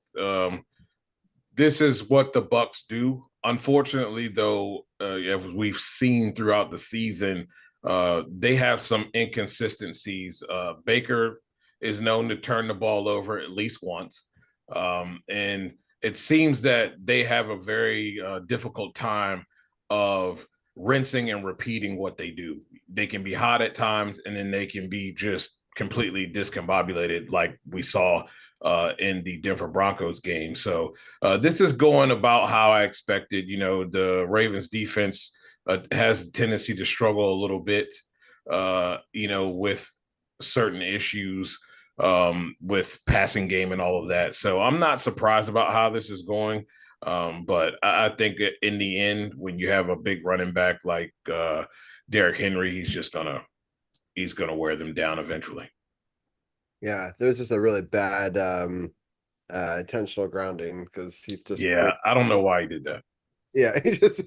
This is what the Bucs do. Unfortunately, though, as we've seen throughout the season, they have some inconsistencies. Baker is known to turn the ball over at least once. And it seems that they have a very difficult time of rinsing and repeating what they do. They can be hot at times, and then they can be just completely discombobulated, like we saw in the Denver Broncos game. So this is going about how I expected. The Ravens defense has a tendency to struggle a little bit, with certain issues with passing game and all of that. So I'm not surprised about how this is going. But I think in the end, when you have a big running back like Derrick Henry, he's gonna wear them down eventually. Yeah, there's just a really bad intentional grounding, because he just I don't know why he did that. Yeah, he just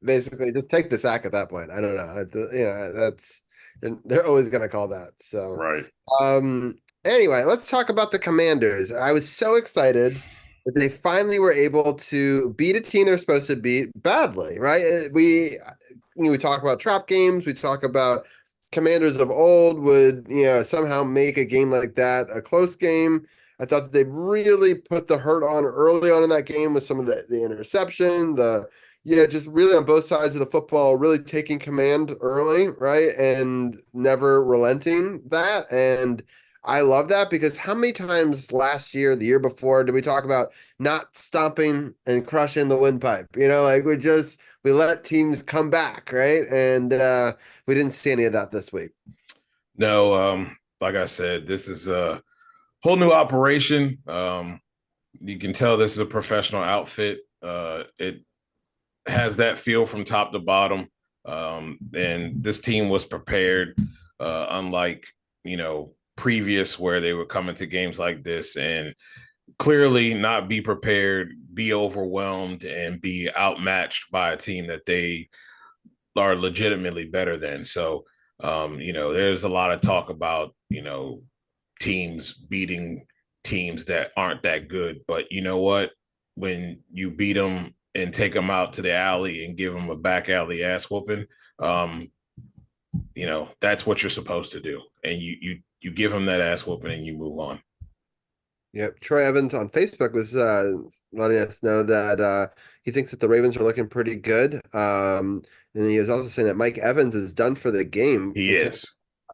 basically just take the sack at that point. I don't know. That's they're always gonna call that. So right. Anyway, let's talk about the Commanders. I was so excited that they finally were able to beat a team they're supposed to beat badly, right? We talk about trap games, we talk about Commanders of old would, somehow make a game like that a close game. I thought that they really put the hurt on early on in that game with some of the interception, just really on both sides of the football, really taking command early, right? And never relenting that. And I love that, because how many times last year, the year before, did we talk about not stomping and crushing the windpipe? We let teams come back, right? And we didn't see any of that this week. No, like I said, this is a whole new operation. You can tell this is a professional outfit. It has that feel from top to bottom. And this team was prepared, unlike, previous, where they would come into games like this and clearly not be prepared, be overwhelmed, and be outmatched by a team that they are legitimately better than. So, there's a lot of talk about, teams beating teams that aren't that good. But you know what? When you beat them and take them out to the alley and give them a back alley ass whooping, that's what you're supposed to do. And you give them that ass whooping and you move on. Yep. Troy Evans on Facebook was letting us know that he thinks that the Ravens are looking pretty good. And he was also saying that Mike Evans is done for the game. He is.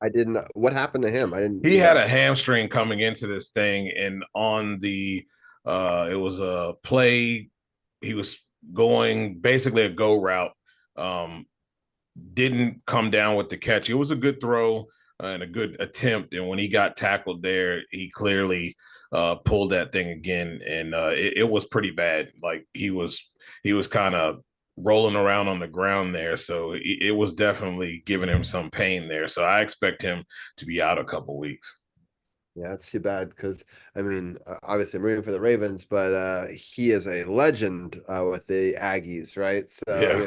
I didn't. What happened to him? I didn't. He had a hamstring coming into this thing, and on the it was a play. He was going basically a go route. Didn't come down with the catch. It was a good throw and a good attempt. And when he got tackled there, he clearly pulled that thing again, and it was pretty bad. Like he was kind of rolling around on the ground there, so it was definitely giving him some pain there. So I expect him to be out a couple weeks. Yeah, that's too bad because obviously I'm rooting for the Ravens, but he is a legend with the Aggies, right? So yeah.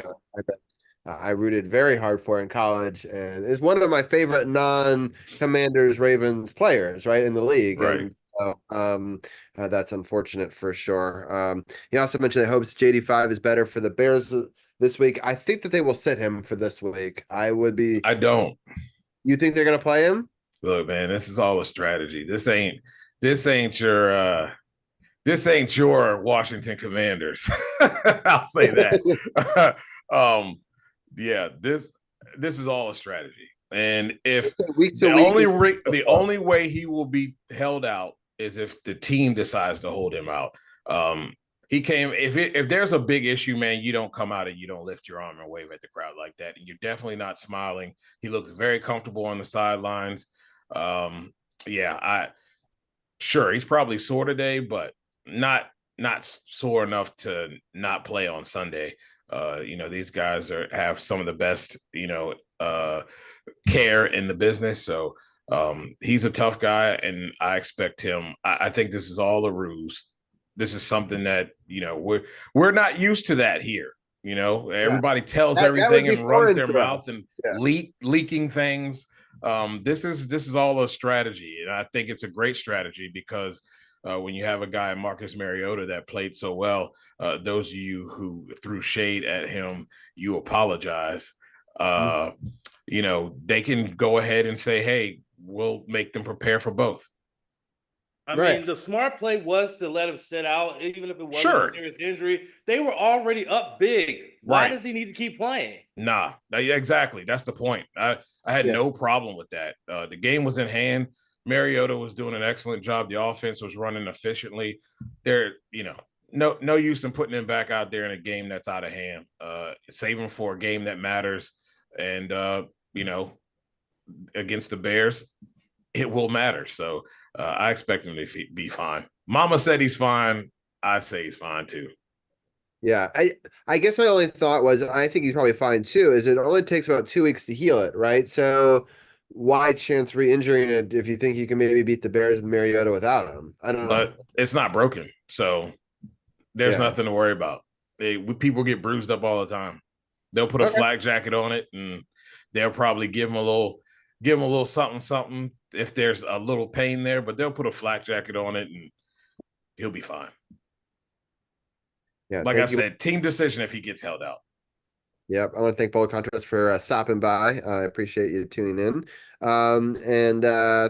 I rooted very hard for in college, and is one of my favorite non-Commanders Ravens players, right, in the league. Right. And that's unfortunate for sure. He also mentioned that hopes JD5 is better for the Bears this week. I think that they will sit him for this week. I don't. You think they're going to play him? Look, man, this is all a strategy. This ain't your Washington Commanders. I'll say that. Yeah, this is all a strategy. And if the only way he will be held out is if the team decides to hold him out. If there's a big issue, man, you don't come out and you don't lift your arm and wave at the crowd like that. And you're definitely not smiling. He looks very comfortable on the sidelines. Sure, he's probably sore today, but not sore enough to not play on Sunday. These guys have some of the best, care in the business. So he's a tough guy, and I expect him. I think this is all a ruse. This is something that, we're not used to that here. Everybody tells everything and runs their mouth and leaking things. This is all a strategy, and I think it's a great strategy because when you have a guy, Marcus Mariota, that played so well, those of you who threw shade at him, you apologize. They can go ahead and say, hey, we'll make them prepare for both. I mean, the smart play was to let him sit out, even if it wasn't a serious injury. They were already up big. Why does he need to keep playing? Nah, exactly. That's the point. I had no problem with that. The game was in hand. Mariota was doing an excellent job. The offense was running efficiently. No use in putting him back out there in a game that's out of hand. Save him for a game that matters. And, against the Bears, it will matter. So I expect him to be fine. Mama said he's fine. I say he's fine too. Yeah, I guess my only thought was I think he's probably fine too. Is it only takes about 2 weeks to heal it, right? So why chance re-injuring it if you think you can maybe beat the Bears and Mariota without him? I don't know. But it's not broken, so there's nothing to worry about. People get bruised up all the time. They'll put a flak jacket on it, and they'll probably give him a little something if there's a little pain there. But they'll put a flak jacket on it, and he'll be fine. Yeah, like I said, team decision if he gets held out. Yep. I want to thank Bold Contrast for stopping by. I appreciate you tuning in. And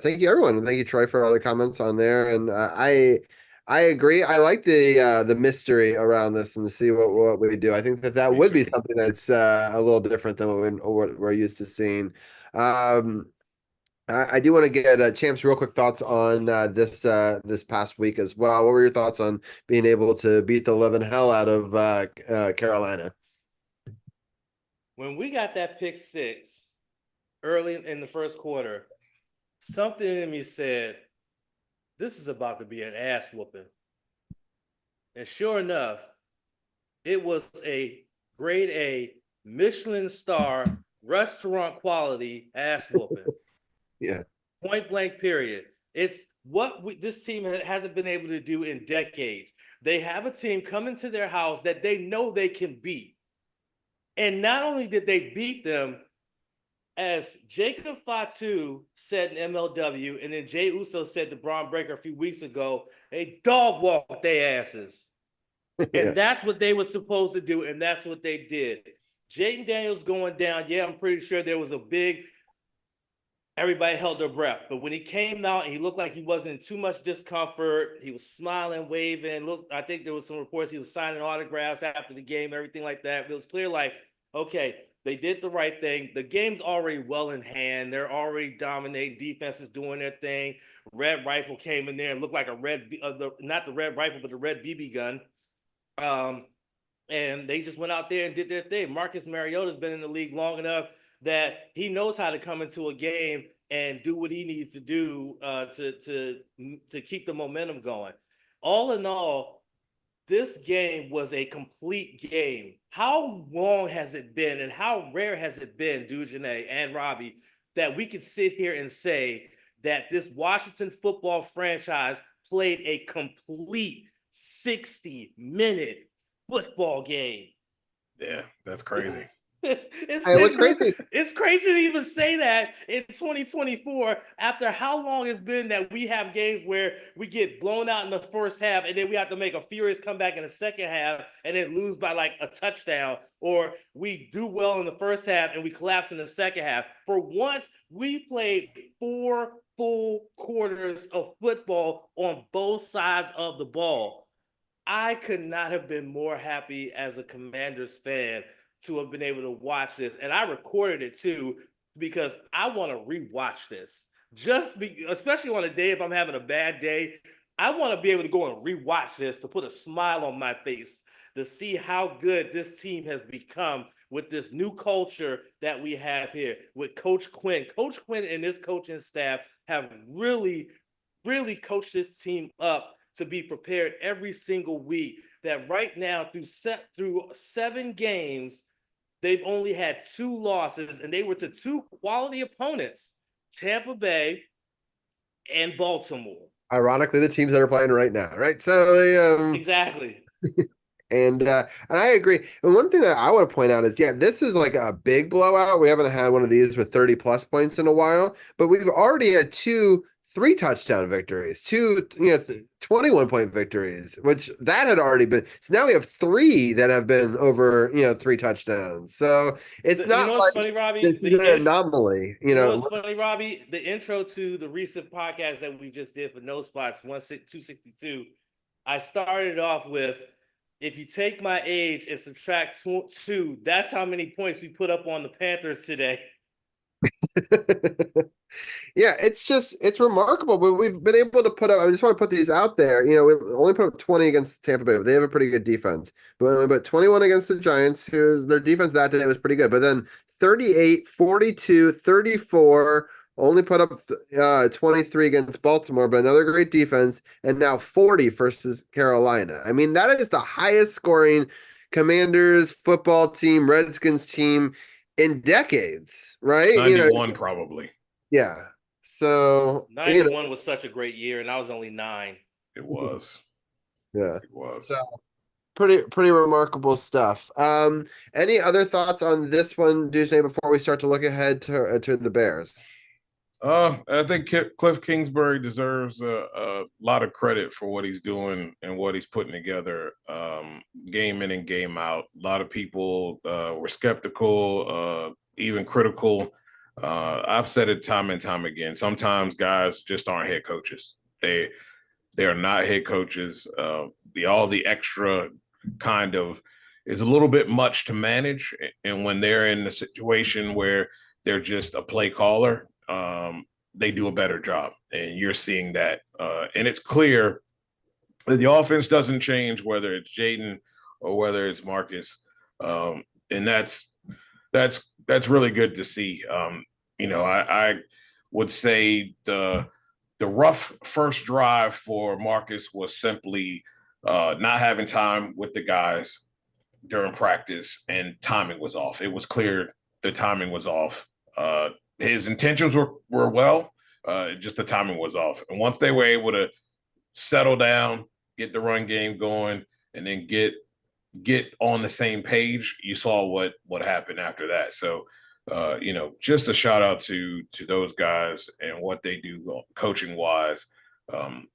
thank you, everyone. Thank you, Troy, for all the comments on there. And I agree. I like the mystery around this and to see what we do. I think that would be something that's a little different than what we're used to seeing. I do want to get Champ's real quick thoughts on this past week as well. What were your thoughts on being able to beat the living hell out of Carolina? When we got that pick six early in the first quarter, something in me said, this is about to be an ass whooping. And sure enough, it was a grade A Michelin star restaurant quality ass whooping. Yeah. Point blank, period. It's what this team hasn't been able to do in decades. They have a team come into their house that they know they can beat. And not only did they beat them, as Jacob Fatu said in MLW, and then Jay Uso said to Braun Breaker a few weeks ago, they dog walk their asses. And that's what they were supposed to do, and that's what they did. Jaden Daniels going down, yeah, I'm pretty sure there was a big, everybody held their breath. But when he came out and he looked like he wasn't in too much discomfort, he was smiling, waving. Look, I think there was some reports he was signing autographs after the game, everything like that. It was clear like, okay, they did the right thing. The game's already well in hand. They're already dominating. Defense is doing their thing. Red Rifle came in there and looked like a not the Red Rifle, but the red BB gun. And they just went out there and did their thing. Marcus Mariota's been in the league long enough that he knows how to come into a game and do what he needs to do to keep the momentum going. All in all, this game was a complete game. How long has it been and how rare has it been, Dujane and Robbie, that we could sit here and say that this Washington football franchise played a complete 60-minute football game? Yeah, that's crazy. It's crazy to even say that in 2024 after how long it's been that we have games where we get blown out in the first half and then we have to make a furious comeback in the second half and then lose by like a touchdown, or we do well in the first half and we collapse in the second half. For once, we played 4 full quarters of football on both sides of the ball. I could not have been more happy as a Commanders fan to have been able to watch this. And I recorded it too, because I want to rewatch this. Especially on a day if I'm having a bad day, I want to be able to go and rewatch this to put a smile on my face, to see how good this team has become with this new culture that we have here with Coach Quinn. Coach Quinn and his coaching staff have really, really coached this team up to be prepared every single week. That right now, through 7 games, they've only had 2 losses, and they were to 2 quality opponents, Tampa Bay and Baltimore. Ironically, the teams that are playing right now, right? So exactly. And I agree. And one thing that I want to point out is, this is like a big blowout. We haven't had one of these with 30 plus points in a while, but we've already had 2 3-touchdown victories, 2 21-point victories, which that had already been. So now we have 3 that have been over 3 touchdowns. So it's not what's funny, Robbie? This is an anomaly. You know what's funny, Robbie? The intro to the recent podcast that we just did for No Spots 262, I started off with, if you take my age and subtract 2, that's how many points we put up on the Panthers today. Yeah, it's remarkable, but we've been able to put up. I just want to put these out there. We only put up 20 against Tampa Bay, but they have a pretty good defense. But 21 against the Giants, their defense that day was pretty good. But then 38, 42, 34, only put up 23 against Baltimore, but another great defense, and now 40 versus Carolina. I mean, that is the highest scoring Commanders football team, Redskins team in decades, right? 91 probably. Yeah. So 91 was such a great year, and I was only 9. It was. Yeah. It was. So pretty remarkable stuff. Any other thoughts on this one, Disney, before we start to look ahead to the Bears? I think Cliff Kingsbury deserves a lot of credit for what he's doing and what he's putting together, game in and game out. A lot of people were skeptical, even critical. I've said it time and time again. Sometimes guys just aren't head coaches. They are not head coaches. All the extra kind of is a little bit much to manage. And when they're in a situation where they're just a play caller, they do a better job. And you're seeing that. And it's clear that the offense doesn't change, whether it's Jaden or whether it's Marcus. And that's really good to see. I would say the rough first drive for Marcus was simply not having time with the guys during practice, and timing was off. It was clear the timing was off. His intentions were well, just the timing was off. And once they were able to settle down, get the run game going, and then get on the same page, you saw what happened after that. So just a shout out to those guys and what they do coaching wise.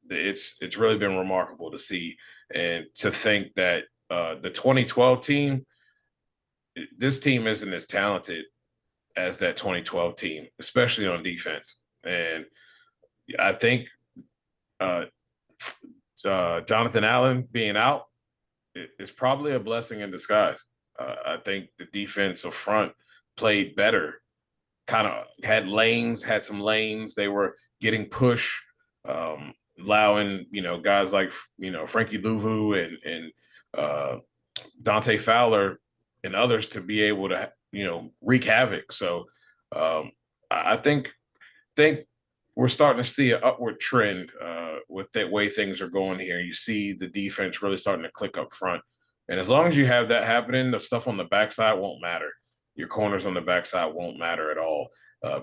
It's really been remarkable to see, and to think that the 2012 team, this team isn't as talented as that 2012 team, especially on defense. And I think uh, Jonathan Allen being out is probably a blessing in disguise. I think the defensive front played better, kind of had some lanes. They were getting push, allowing, guys like, Frankie Louvu and Dante Fowler and others to be able to, wreak havoc. So I think we're starting to see an upward trend with the way things are going here. You see the defense really starting to click up front. And as long as you have that happening, the stuff on the backside won't matter. Your corners on the backside won't matter at all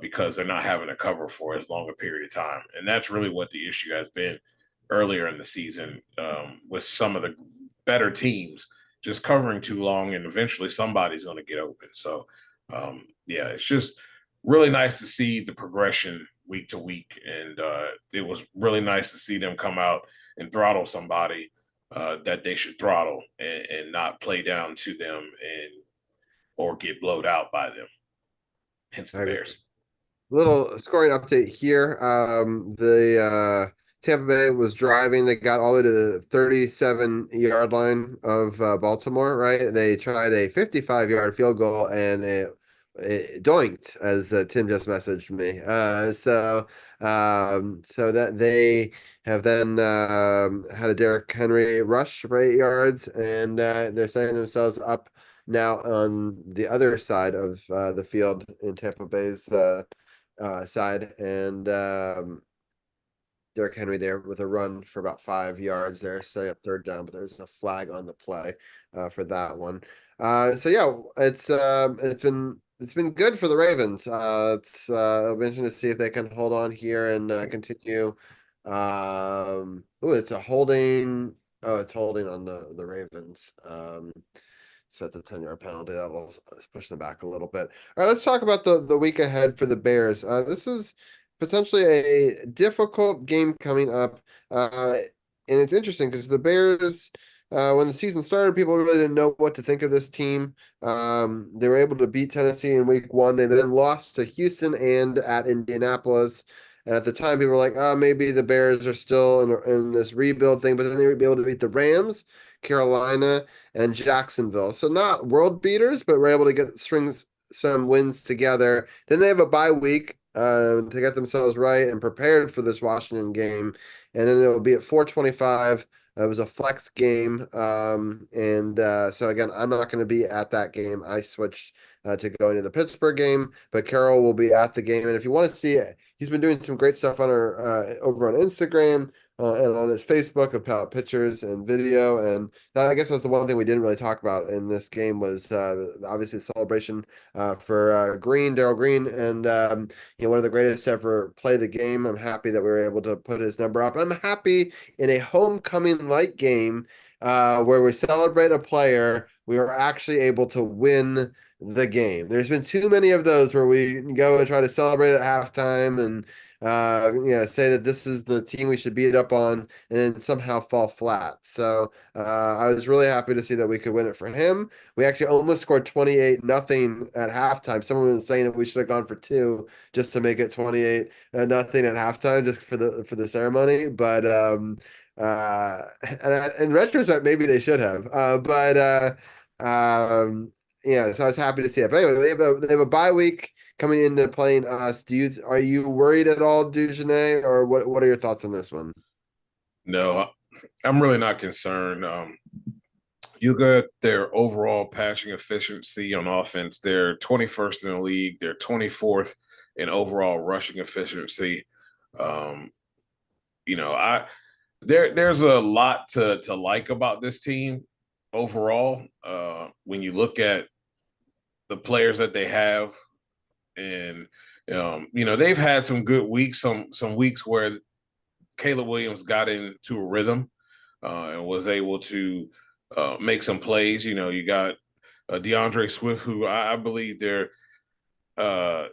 because they're not having to cover for as long a period of time. And that's really what the issue has been earlier in the season with some of the better teams just covering too long, and eventually somebody's going to get open. So, it's just really nice to see the progression week to week. And it was really nice to see them come out and throttle somebody that they should throttle and not play down to them or get blowed out by them. Hence the Bears. Little scoring update here. The Tampa Bay was driving. They got all the way to the 37-yard line of Baltimore, right? They tried a 55-yard field goal, and it doinked, as Tim just messaged me. So that they have then had a Derrick Henry rush for 8 yards, and they're setting themselves up now on the other side of the field in Tampa Bay's side, and Derrick Henry there with a run for about 5 yards there, setting up third down, but there's a flag on the play for that one. It's been good for the Ravens. It'll be interesting to see if they can hold on here and continue. It's a holding. Oh, it's holding on the Ravens. So it's a 10-yard penalty. That'll push them back a little bit. All right, let's talk about the week ahead for the Bears. This is potentially a difficult game coming up. And it's interesting because the Bears, when the season started, people really didn't know what to think of this team. They were able to beat Tennessee in week 1. They then lost to Houston and at Indianapolis. And at the time, people were like, maybe the Bears are still in this rebuild thing. But then they were able to beat the Rams, Carolina, and Jacksonville. So not world beaters, but we're able to string some wins together. Then they have a bye week to get themselves right and prepared for this Washington game. And then it'll be at 4:25. It was a flex game. So again, I'm not going to be at that game. I switched to going to the Pittsburgh game, but Carroll will be at the game. And if you want to see it, he's been doing some great stuff on over on Instagram and on his Facebook about pictures and video. And I guess that's the one thing we didn't really talk about in this game was obviously the celebration for Darryl Green, and one of the greatest to ever play the game. I'm happy that we were able to put his number up. I'm happy in a homecoming-like game where we celebrate a player, we were actually able to win the game. There's been too many of those where we go and try to celebrate at halftime and say that this is the team we should beat up on and then somehow fall flat. So I was really happy to see that we could win it for him. We actually almost scored 28-0 at halftime. Someone was saying that we should have gone for 2 just to make it 28-0 at halftime just for the ceremony. But in retrospect, maybe they should have. So I was happy to see it. But anyway, they have a bye week coming into playing us. Are you worried at all, Dugenais, or what are your thoughts on this one? No, I'm really not concerned. You got their overall passing efficiency on offense. They're 21st in the league. They're 24th in overall rushing efficiency. There's a lot to like about this team overall. When you look at the players that they have, and they've had some good weeks, some weeks where Caleb Williams got into a rhythm and was able to make some plays. You got DeAndre Swift, who I believe they're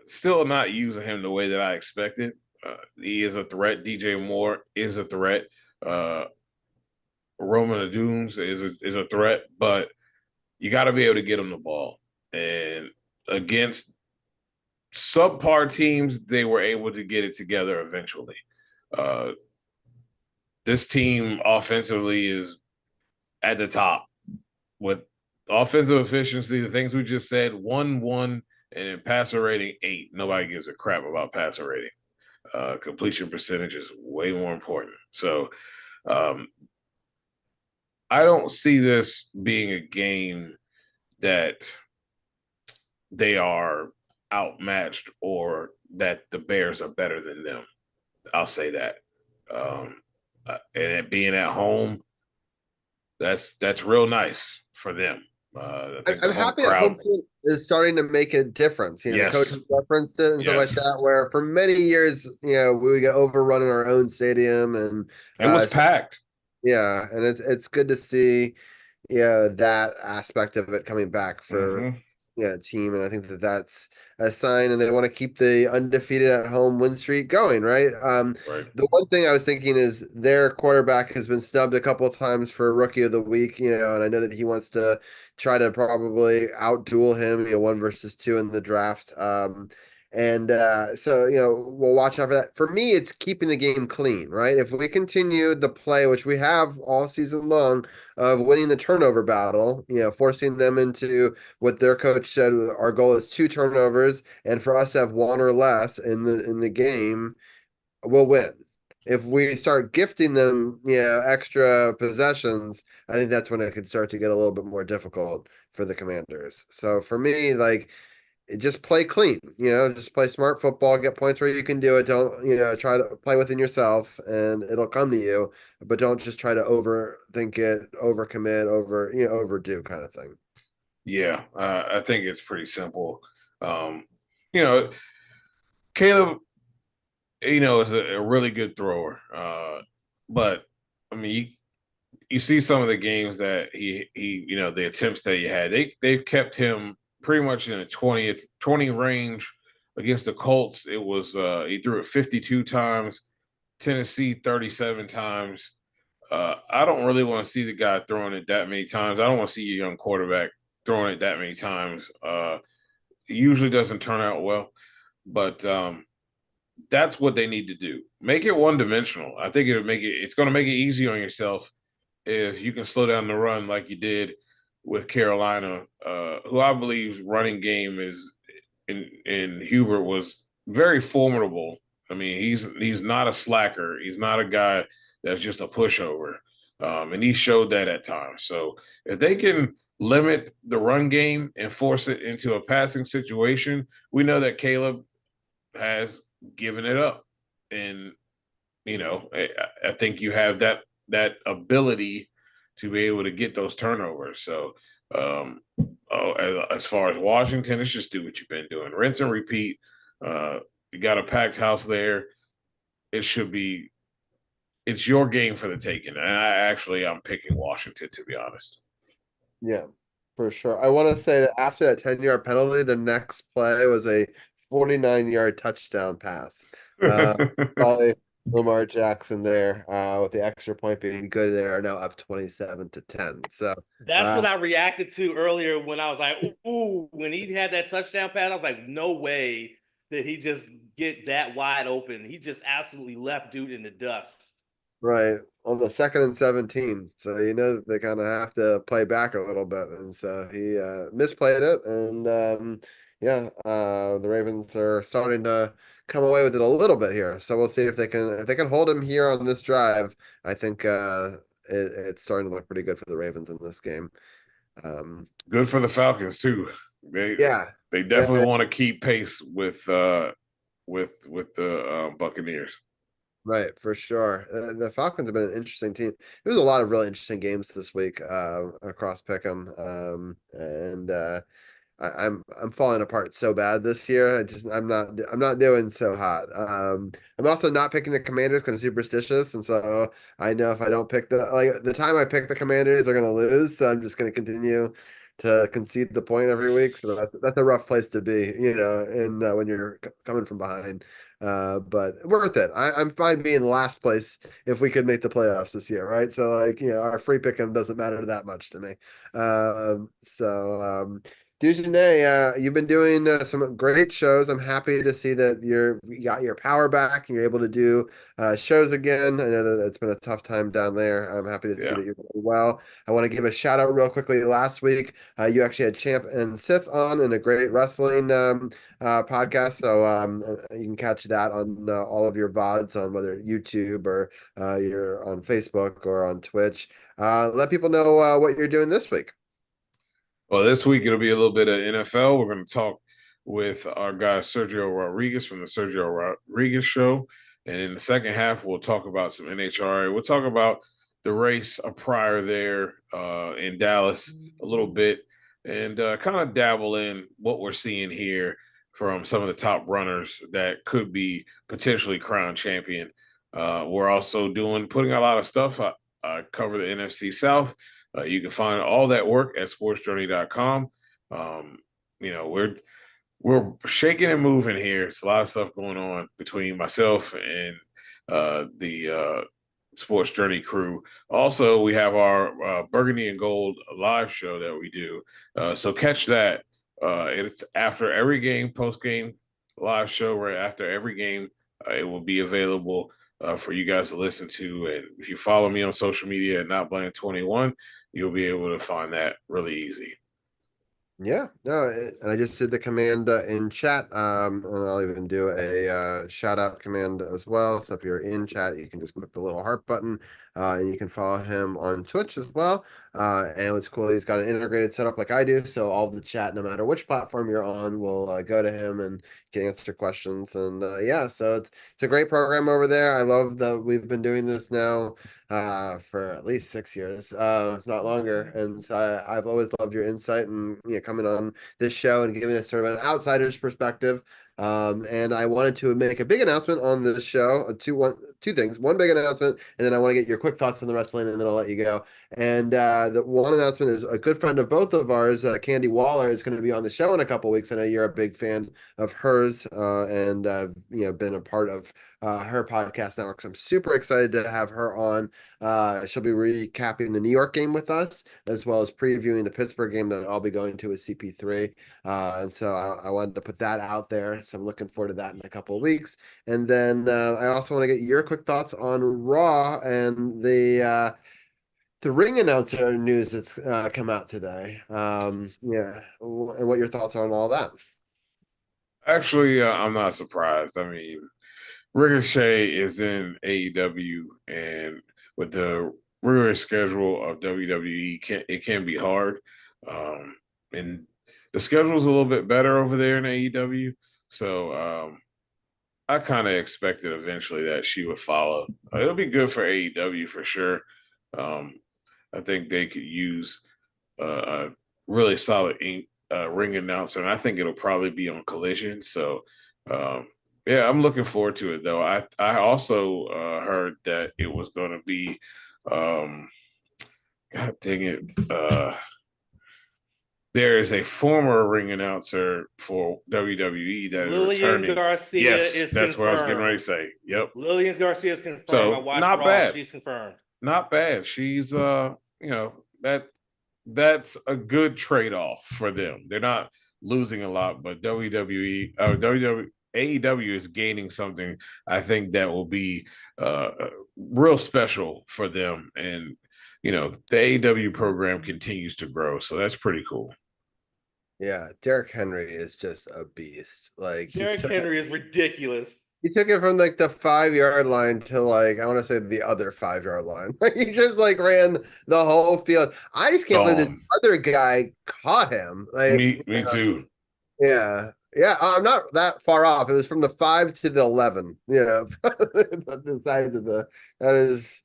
Still not using him the way that I expected. He is a threat. DJ Moore is a threat. Roman Adooms is a threat, but you got to be able to get him the ball. And against subpar teams, they were able to get it together eventually. This team offensively is at the top with offensive efficiency, the things we just said, 1-1, and in passer rating 8. Nobody gives a crap about passer rating. Completion percentage is way more important. So I don't see this being a game that they are outmatched or that the Bears are better than them. I'll say that. And it being at home, that's real nice for them. I think I'm happy that home field is starting to make a difference. The coach has referenced it and stuff like that, where for many years, we would get overrun in our own stadium, and it was packed. Yeah, and it's good to see, that aspect of it coming back for team, and I think that's a sign, and they want to keep the undefeated at home win streak going, right? Right. The one thing I was thinking is their quarterback has been snubbed a couple of times for Rookie of the Week, and I know that he wants to try to probably outduel him, 1 versus 2 in the draft. And so, we'll watch out for that. For me, it's keeping the game clean, right? If we continue the play, which we have all season long, of winning the turnover battle, forcing them into what their coach said, our goal is 2 turnovers, and for us to have 1 or less in the game, we'll win. If we start gifting them, extra possessions, I think that's when it could start to get a little bit more difficult for the Commanders. So for me, just play clean, just play smart football, get points where you can do it. Don't, try to play within yourself and it'll come to you, but don't just try to overthink it, overcommit, overdo kind of thing. Yeah. I think it's pretty simple. Caleb, is a really good thrower. But I mean, you see some of the games that he the attempts that he had, they've kept him pretty much in a 20 range. Against the Colts, it was he threw it 52 times, Tennessee 37 times. I don't really want to see the guy throwing it that many times. I don't want to see a young quarterback throwing it that many times. It usually doesn't turn out well, but that's what they need to do. Make it one-dimensional. I think it's going to make it easy on yourself if you can slow down the run like you did with Carolina, who I believe's running game is in Hubert was very formidable. I mean, he's not a slacker. He's not a guy that's just a pushover. And he showed that at times. So if they can limit the run game and force it into a passing situation, we know that Caleb has given it up. And, I think you have that ability to be able to get those turnovers. So as far as Washington, it's just do what you've been doing. Rinse and repeat. You got a packed house there. It's your game for the taking. And I'm picking Washington, to be honest. Yeah, for sure. I want to say that after that 10-yard penalty, the next play was a 49-yard touchdown pass. Probably Lamar Jackson there, with the extra point being good. They are now up 27-10. So that's what I reacted to earlier when I was like, ooh, when he had that touchdown pass, I was like, no way did he just get that wide open. He just absolutely left dude in the dust. Right. On the 2nd and 17. So they kind of have to play back a little bit. And so he misplayed it. And the Ravens are starting to come away with it a little bit here. So we'll see if they can hold him here on this drive. I think it's starting to look pretty good for the Ravens in this game. Good for the Falcons too. They definitely want to keep pace with the Buccaneers. Right, for sure. The Falcons have been an interesting team. There was a lot of really interesting games this week across Pick'em, and I'm falling apart so bad this year. I'm not doing so hot. I'm also not picking the Commanders because I'm superstitious, and so I know if I don't pick the time I pick the Commanders, they're going to lose. So I'm just going to continue to concede the point every week. So that's a rough place to be, and when you're coming from behind. But worth it. I'm fine being last place if we could make the playoffs this year, right? So like, our free pick 'em doesn't matter that much to me. Dujane, you've been doing some great shows. I'm happy to see that you got your power back and you're able to do shows again. I know that it's been a tough time down there. I'm happy to see Yeah. that you're doing well. I want to give a shout out real quickly. Last week, you actually had Champ and Sith on in a great wrestling podcast. So you can catch that on all of your VODs on whether YouTube or you're on Facebook or on Twitch. Let people know what you're doing this week. Well, this week it'll be a little bit of NFL. We're going to talk with our guy Sergio Rodriguez from the Sergio Rodriguez Show. And in the second half, we'll talk about some NHRA. We'll talk about the race prior there in Dallas a little bit and kind of dabble in what we're seeing here from some of the top runners that could be potentially crowned champion. We're also putting a lot of stuff. I cover the NFC South. You can find all that work at sportsjourney.com. We're shaking and moving here. It's a lot of stuff going on between myself and the Sports Journey crew. Also, we have our Burgundy and Gold live show that we do. So catch that. It's after every game, post-game live show right after every game. It will be available for you guys to listen to. And if you follow me on social media at NotBlame21, you'll be able to find that really easy. Yeah, no, and I just did the command in chat, and I'll even do a shout out command as well. So if you're in chat, you can just click the little heart button, and you can follow him on Twitch as well. And what's cool, he's got an integrated setup like I do, so all of the chat, no matter which platform you're on, will go to him and get answer questions. And yeah, so it's a great program over there. I love that we've been doing this now for at least 6 years, if not longer. And so I've always loved your insight and coming on this show and giving us sort of an outsider's perspective. And I wanted to make a big announcement on this show. Two things. One big announcement, and then I want to get your quick thoughts on the wrestling, and then I'll let you go. And the one announcement is a good friend of both of ours, Candy Waller, is going to be on the show in a couple weeks. I know you're a big fan of hers, and been a part of her podcast network. So I'm super excited to have her on. She'll be recapping the New York game with us, as well as previewing the Pittsburgh game that I'll be going to with CP3. And so I wanted to put that out there. So I'm looking forward to that in a couple of weeks. And then I also want to get your quick thoughts on Raw and the ring announcer news that's come out today. And what your thoughts are on all that. Actually, I'm not surprised. I mean, Ricochet is in AEW, and with the rigorous schedule of WWE, it can be hard. And the schedule is a little bit better over there in AEW, so I kind of expected eventually that she would follow. It'll be good for AEW for sure. I think they could use a really solid ring announcer, and I think it'll probably be on Collision. So. Yeah, I'm looking forward to it though. I also heard that it was going to be, God dang it, there is a former ring announcer for WWE that Lillian is returning. Garcia is that's confirmed. what I was getting ready to say. Yep, Lillian Garcia is confirmed. So, I watched not Raw. bad. She's confirmed. Not bad. She's that's a good trade-off for them. They're not losing a lot, but AEW is gaining something I think that will be real special for them. And, the AEW program continues to grow. So that's pretty cool. Yeah, Derrick Henry is just a beast. Like Derrick Henry is ridiculous. He took it from like the 5-yard line to like, I want to say the other 5-yard line. Like he just like ran the whole field. I just can't believe this other guy caught him. Like me too. Yeah. Yeah. I'm not that far off. It was from the 5 to the 11, the size of that is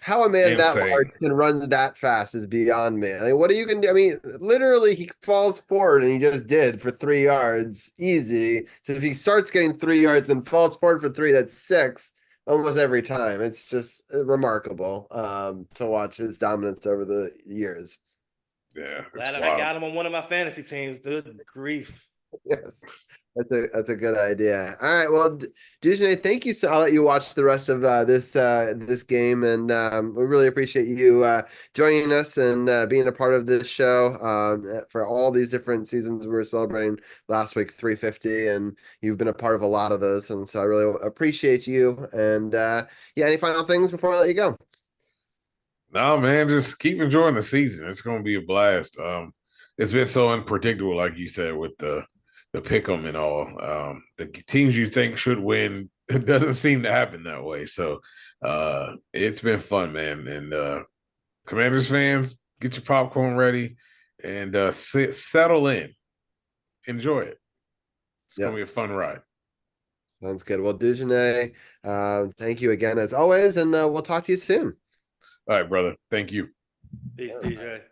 how a man Insane. that large can run that fast is beyond me. Like, what are you gonna do? I mean, literally, he falls forward, and he just did for 3 yards, easy. So if he starts getting 3 yards and falls forward for 3, that's 6 almost every time. It's just remarkable to watch his dominance over the years. Yeah, it's Glad I wild. got him on one of my fantasy teams. Good grief. Yes, that's a good idea. All right, well, Dujane, thank you. So I'll let you watch the rest of this game, and we really appreciate you joining us and being a part of this show for all these different seasons. We were celebrating last week 350, and you've been a part of a lot of those, and so I really appreciate you. And yeah, any final things before I let you go? No, man, just keep enjoying the season. It's going to be a blast. It's been so unpredictable, like you said, with the pick 'em and all. The teams you think should win, it doesn't seem to happen that way. So it's been fun, man. And Commanders fans, get your popcorn ready and settle in. Enjoy it. It's Yeah, going to be a fun ride. sounds good. Well, Dujane, thank you again as always, and we'll talk to you soon. All right, brother. Thank you. Peace, DJ.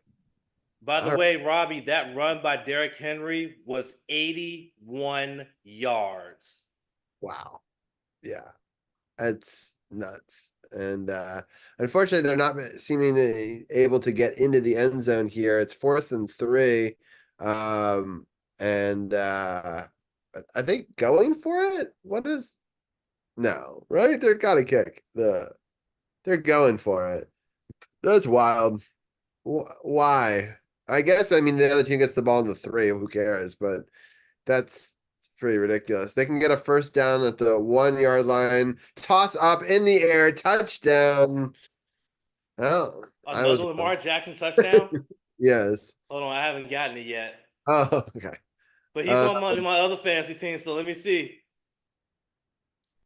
By the All way, Robbie, that run by Derrick Henry was 81 yards. Wow. Yeah. It's nuts. And unfortunately, they're not seemingly able to get into the end zone here. It's 4th and 3. And I think going for it. What is no, right? They're gotta kick. They're going for it. That's wild. Why? I guess I mean the other team gets the ball in the 3. Who cares? But that's pretty ridiculous. They can get a first down at the 1 yard line, toss up in the air, touchdown. Oh, I was Another Lamar Jackson touchdown? yes. Hold on, I haven't gotten it yet. Oh, okay. But he's on my other fantasy team, so let me see.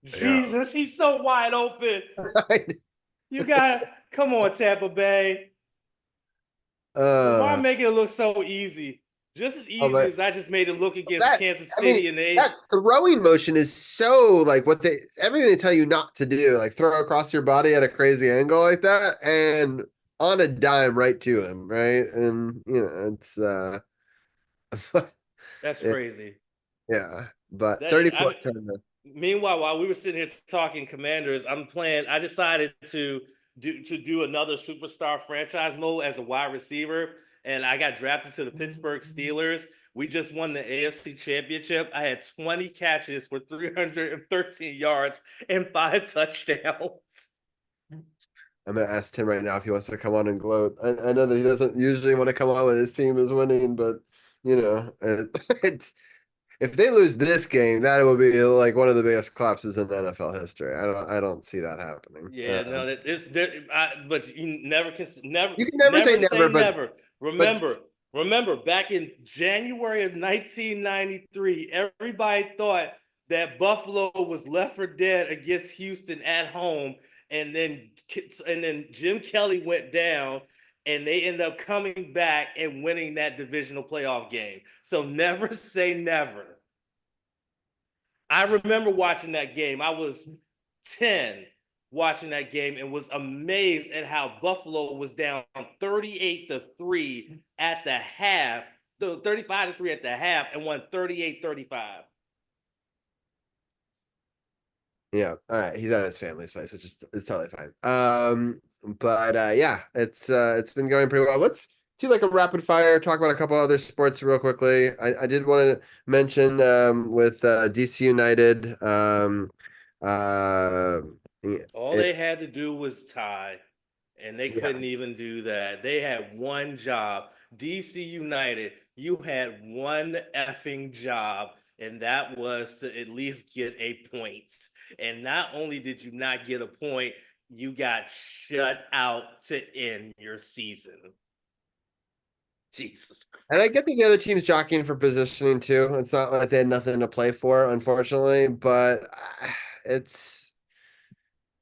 Yeah. Jesus, he's so wide open. You got come on, Tampa Bay. Lamar making it look so easy. Just as easy as I just made it look against Kansas City and they that throwing motion is so like everything they tell you not to do, like throw across your body at a crazy angle like that and on a dime right to him, right? And it's that's crazy. Yeah, but 34 meanwhile, while we were sitting here talking Commanders, I decided to do another superstar franchise mode as a wide receiver, and I got drafted to the Pittsburgh Steelers. We just won the AFC Championship. I had 20 catches for 313 yards and 5 touchdowns. I'm gonna ask Tim right now if he wants to come on and gloat. I know that he doesn't usually want to come on when his team is winning, but it's if they lose this game, that will be like one of the biggest collapses in NFL history. I don't see that happening. Yeah, no, that is there. But you never can never. You can never say never, but never. Remember, back in January of 1993, everybody thought that Buffalo was left for dead against Houston at home, and then Jim Kelly went down. And they end up coming back and winning that divisional playoff game. So never say never. I remember watching that game. I was 10 watching that game and was amazed at how Buffalo was down 38-3 at the half, 35-3 at the half, and won 38-35. Yeah, all right. He's at his family's place, which is it's totally fine. But yeah, it's been going pretty well. Let's do like a rapid fire, talk about a couple other sports real quickly. I did want to mention with DC United. All they had to do was tie, and they couldn't even do that. They had one job. DC United, you had one effing job, and that was to at least get a point. And not only did you not get a point, you got shut out to end your season. Jesus Christ. And I get the other team's jockeying for positioning too. It's not like they had nothing to play for, unfortunately, but it's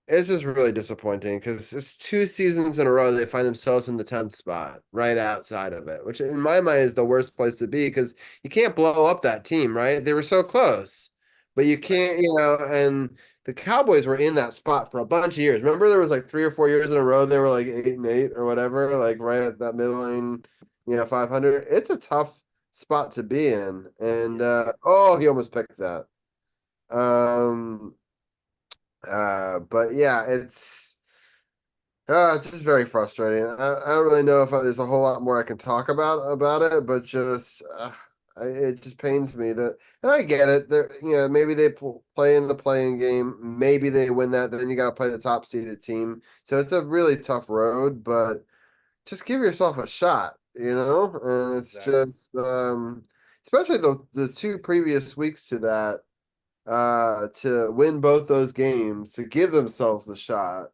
just really disappointing because it's 2 seasons in a row they find themselves in the 10th spot, right outside of it, which in my mind is the worst place to be because you can't blow up that team, right? They were so close, but you can't, and the Cowboys were in that spot for a bunch of years. Remember, there was like 3 or 4 years in a row they were like 8-8 or whatever, like right at that middling, 500. It's a tough spot to be in, and he almost picked that. But yeah, It's just very frustrating. I don't really know if there's a whole lot more I can talk about it, but just it just pains me that, and I get it. They're, maybe they play in the playing game, maybe they win that, then you got to play the top seeded team. So it's a really tough road, but just give yourself a shot, And it's Exactly. just, especially the two previous weeks to that, to win both those games, to give themselves the shot.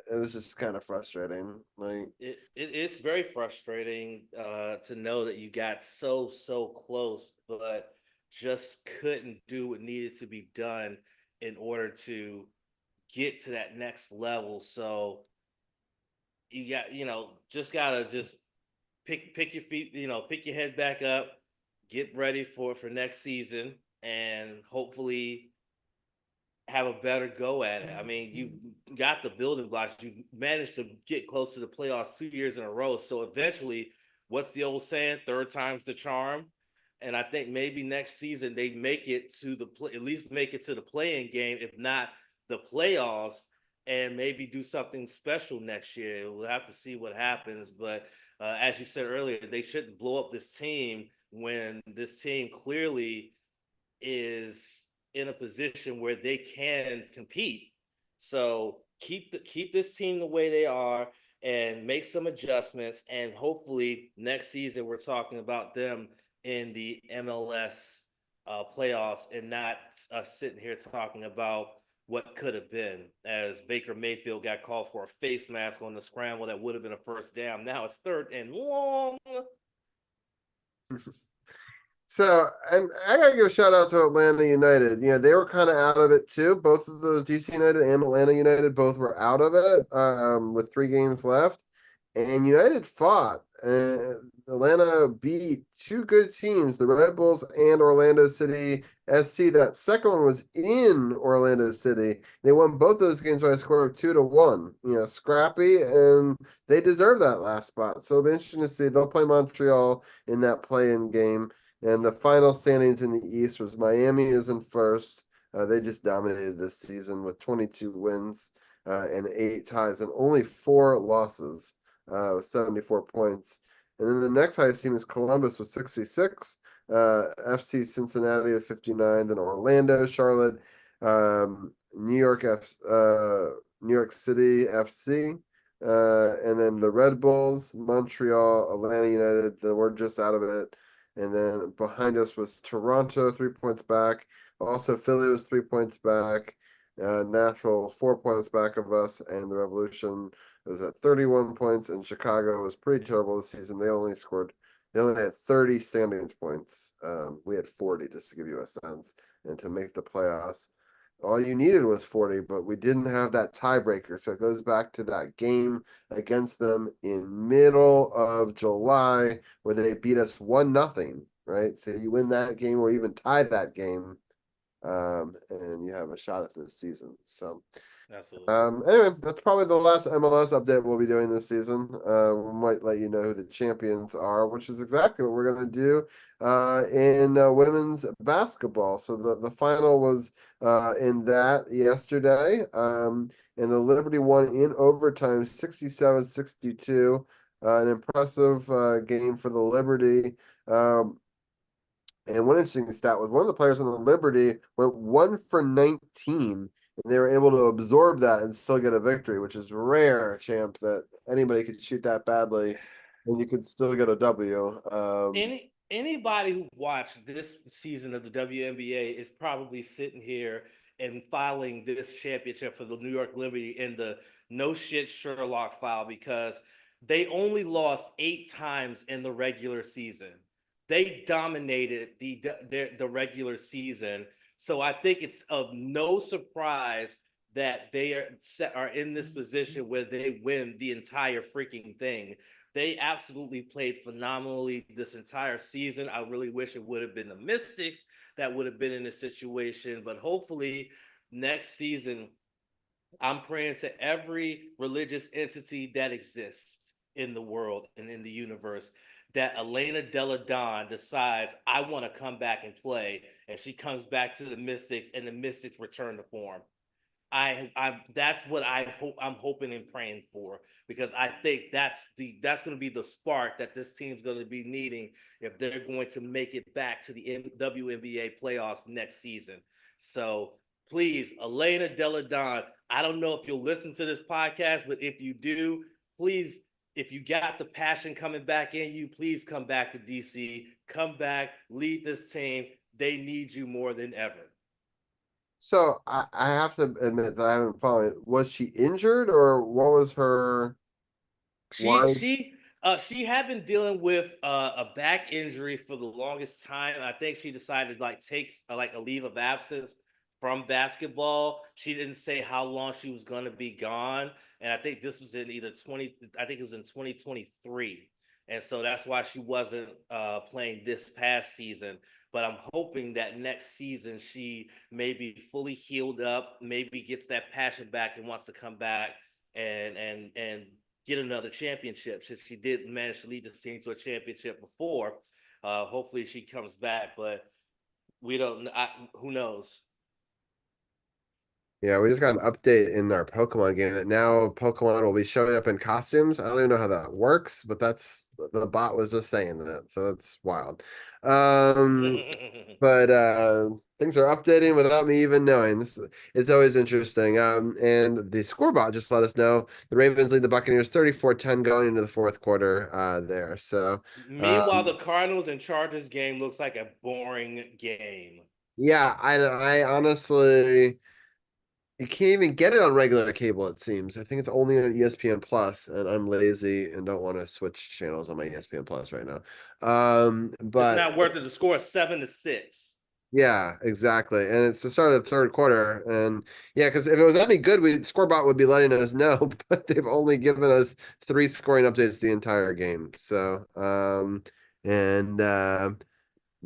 It was just kind of frustrating. Like, It's very frustrating to know that you got so close, but just couldn't do what needed to be done in order to get to that next level. So you got, just gotta just pick your feet, pick your head back up, get ready for next season, and hopefully have a better go at it. I mean, you got the building blocks. You've managed to get close to the playoffs 2 years in a row. So eventually, what's the old saying? Third time's the charm. And I think maybe next season they make it to at least make it to the playing game, if not the playoffs, and maybe do something special next year. We'll have to see what happens. But as you said earlier, they shouldn't blow up this team when this team clearly is in a position where they can compete. So keep this team the way they are and make some adjustments. And hopefully next season we're talking about them in the MLS playoffs and not us sitting here talking about what could have been, as Baker Mayfield got called for a face mask on the scramble that would have been a first down. Now it's third and long. so, and I gotta give a shout out to Atlanta United. They were kind of out of it too. Both of those, DC United and Atlanta United, both were out of it with 3 games left. And United fought. Atlanta beat two good teams, the Red Bulls and Orlando City SC. That second one was in Orlando City. They won both those games by a score of 2-1. Scrappy, and they deserve that last spot. So it'll be interesting to see. They'll play Montreal in that play-in game. And the final standings in the East was Miami is in first. They just dominated this season with 22 wins and 8 ties and only 4 losses with 74 points. And then the next highest team is Columbus with 66. FC Cincinnati with 59. Then Orlando, Charlotte, New York City FC. And then the Red Bulls, Montreal, Atlanta United. We're just out of it. And then behind us was Toronto, 3 points back. Also, Philly was 3 points back. Nashville, 4 points back of us, and the Revolution was at 31 points, and Chicago was pretty terrible this season. They only had 30 standings points. We had 40, just to give you a sense. And to make the playoffs, all you needed was 40, but we didn't have that tiebreaker. So it goes back to that game against them in middle of July where they beat us 1-0, right? So you win that game or even tie that game, and you have a shot at this season. So Absolutely. anyway, that's probably the last MLS update we'll be doing this season. We might let you know who the champions are, which is exactly what we're going to do in women's basketball. So the final was in that yesterday, and the Liberty won in overtime 67-62. An impressive game for the Liberty. And one interesting stat was one of the players on the Liberty went 1 for 19, and they were able to absorb that and still get a victory, which is rare, champ, that anybody could shoot that badly and you could still get a W. Anybody who watched this season of the WNBA is probably sitting here and filing this championship for the New York Liberty in the no shit Sherlock file, because they only lost 8 times in the regular season. They dominated the regular season. So I think it's of no surprise that they are in this position where they win the entire freaking thing. They absolutely played phenomenally this entire season. I really wish it would have been the Mystics that would have been in this situation, but hopefully next season, I'm praying to every religious entity that exists in the world and in the universe that Elena Della Don decides, I want to come back and play, and she comes back to the Mystics and the Mystics return to form. I that's what I'm hoping and praying for, because I think that's going to be the spark that this team's going to be needing if they're going to make it back to the WNBA playoffs next season. So please, Elena Delle Donne, I don't know if you'll listen to this podcast, but if you do, please, if you got the passion coming back in you, please come back to DC. Come back, lead this team. They need you more than ever. So I have to admit that I haven't followed. Was she injured or what was her She why? she she had been dealing with a back injury for the longest time. I think she decided to like take like a leave of absence from basketball. She didn't say how long she was going to be gone, and I think this was in either 20. I think it was in 2023, and so that's why she wasn't playing this past season. But I'm hoping that next season she may be fully healed up, maybe gets that passion back and wants to come back and get another championship, since she did manage to lead the team to a championship before. Hopefully she comes back, but we don't. Who knows? Yeah, we just got an update in our Pokemon game that now Pokemon will be showing up in costumes. I don't even know how that works, but that's the bot was just saying that, so that's wild. But things are updating without me even knowing. It's always interesting. And the scoreboard just let us know the Ravens lead the Buccaneers 34-10 going into the fourth quarter there. So Meanwhile, the Cardinals and Chargers game looks like a boring game. yeah, I honestly you can't even get it on regular cable, it seems. I think it's only on ESPN Plus, and I'm lazy and don't want to switch channels on my ESPN Plus right now. It's But not worth it to score 7-6. yeah, exactly. And it's the start of the third quarter. And yeah, because if it was any good, Scorebot would be letting us know, but they've only given us 3 scoring updates the entire game. So and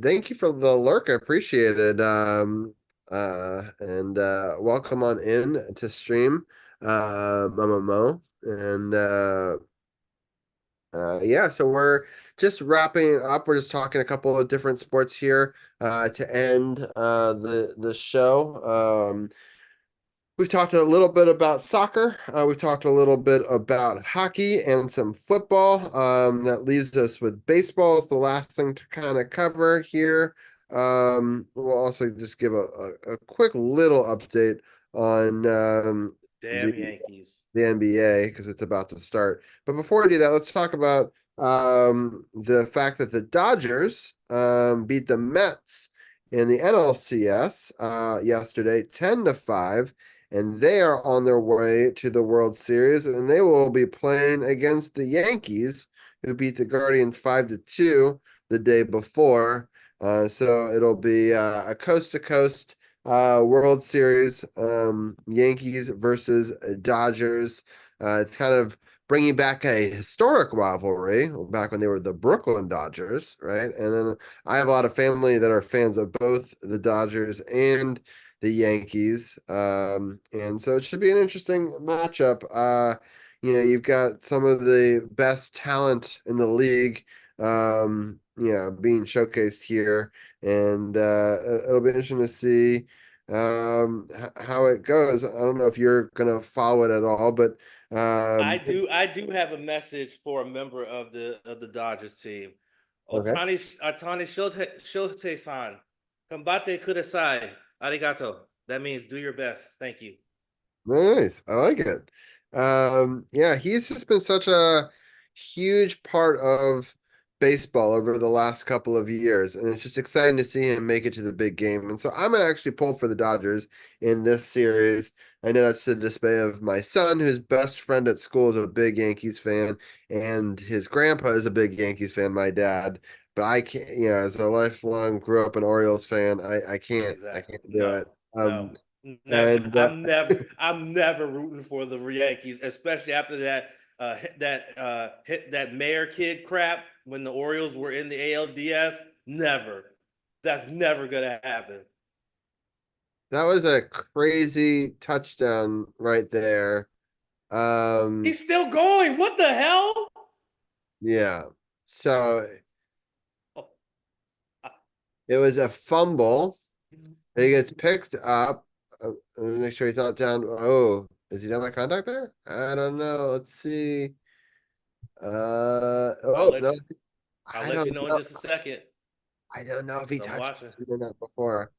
thank you for the lurk. I appreciate it. And welcome on in to stream, Mama Mo. And yeah, so we're just wrapping up. We're just talking a couple of different sports here to end the show. We've talked a little bit about soccer. We've talked a little bit about hockey and some football. That leaves us with baseball as the last thing to kind of cover here. We'll also just give a quick little update on Damn Yankees. the NBA because it's about to start. But before we do that, let's talk about the fact that the Dodgers beat the Mets in the NLCS yesterday, 10-5, and they are on their way to the World Series, and they will be playing against the Yankees, who beat the Guardians 5-2 the day before. So it'll be a coast to coast World Series, Yankees versus Dodgers. It's kind of bringing back a historic rivalry back when they were the Brooklyn Dodgers, right? And then I have a lot of family that are fans of both the Dodgers and the Yankees. And so it should be an interesting matchup. You've got some of the best talent in the league, being showcased here. And it'll be interesting to see how it goes. I don't know if you're gonna follow it at all, but I do have a message for a member of the Dodgers team. okay. Otani Shote-san. Combate kudasai. Arigato. That means do your best. Thank you. Nice. I like it. Yeah, he's just been such a huge part of baseball over the last couple of years, and it's just exciting to see him make it to the big game. And so I'm gonna actually pull for the Dodgers in this series. I know that's the display of my son, whose best friend at school is a big Yankees fan, and his grandpa is a big Yankees fan, my dad. But I can't, as a lifelong grew up an Orioles fan, I can't Exactly. do No, it. no, never. And I'm never rooting for the Yankees, especially after that Mayor kid crap when the Orioles were in the ALDS. Never. That's never gonna happen. that was a crazy touchdown right there. He's still going. What the hell? Yeah. So Oh, it was a fumble. It gets picked up Let me make sure he's not down. Oh, is he down by contact there? I don't know. Let's see. I'll Oh let no, you, I'll I let you don't know in know. just a second. I don't know if he 'Cause I'm touched watching. it or not before.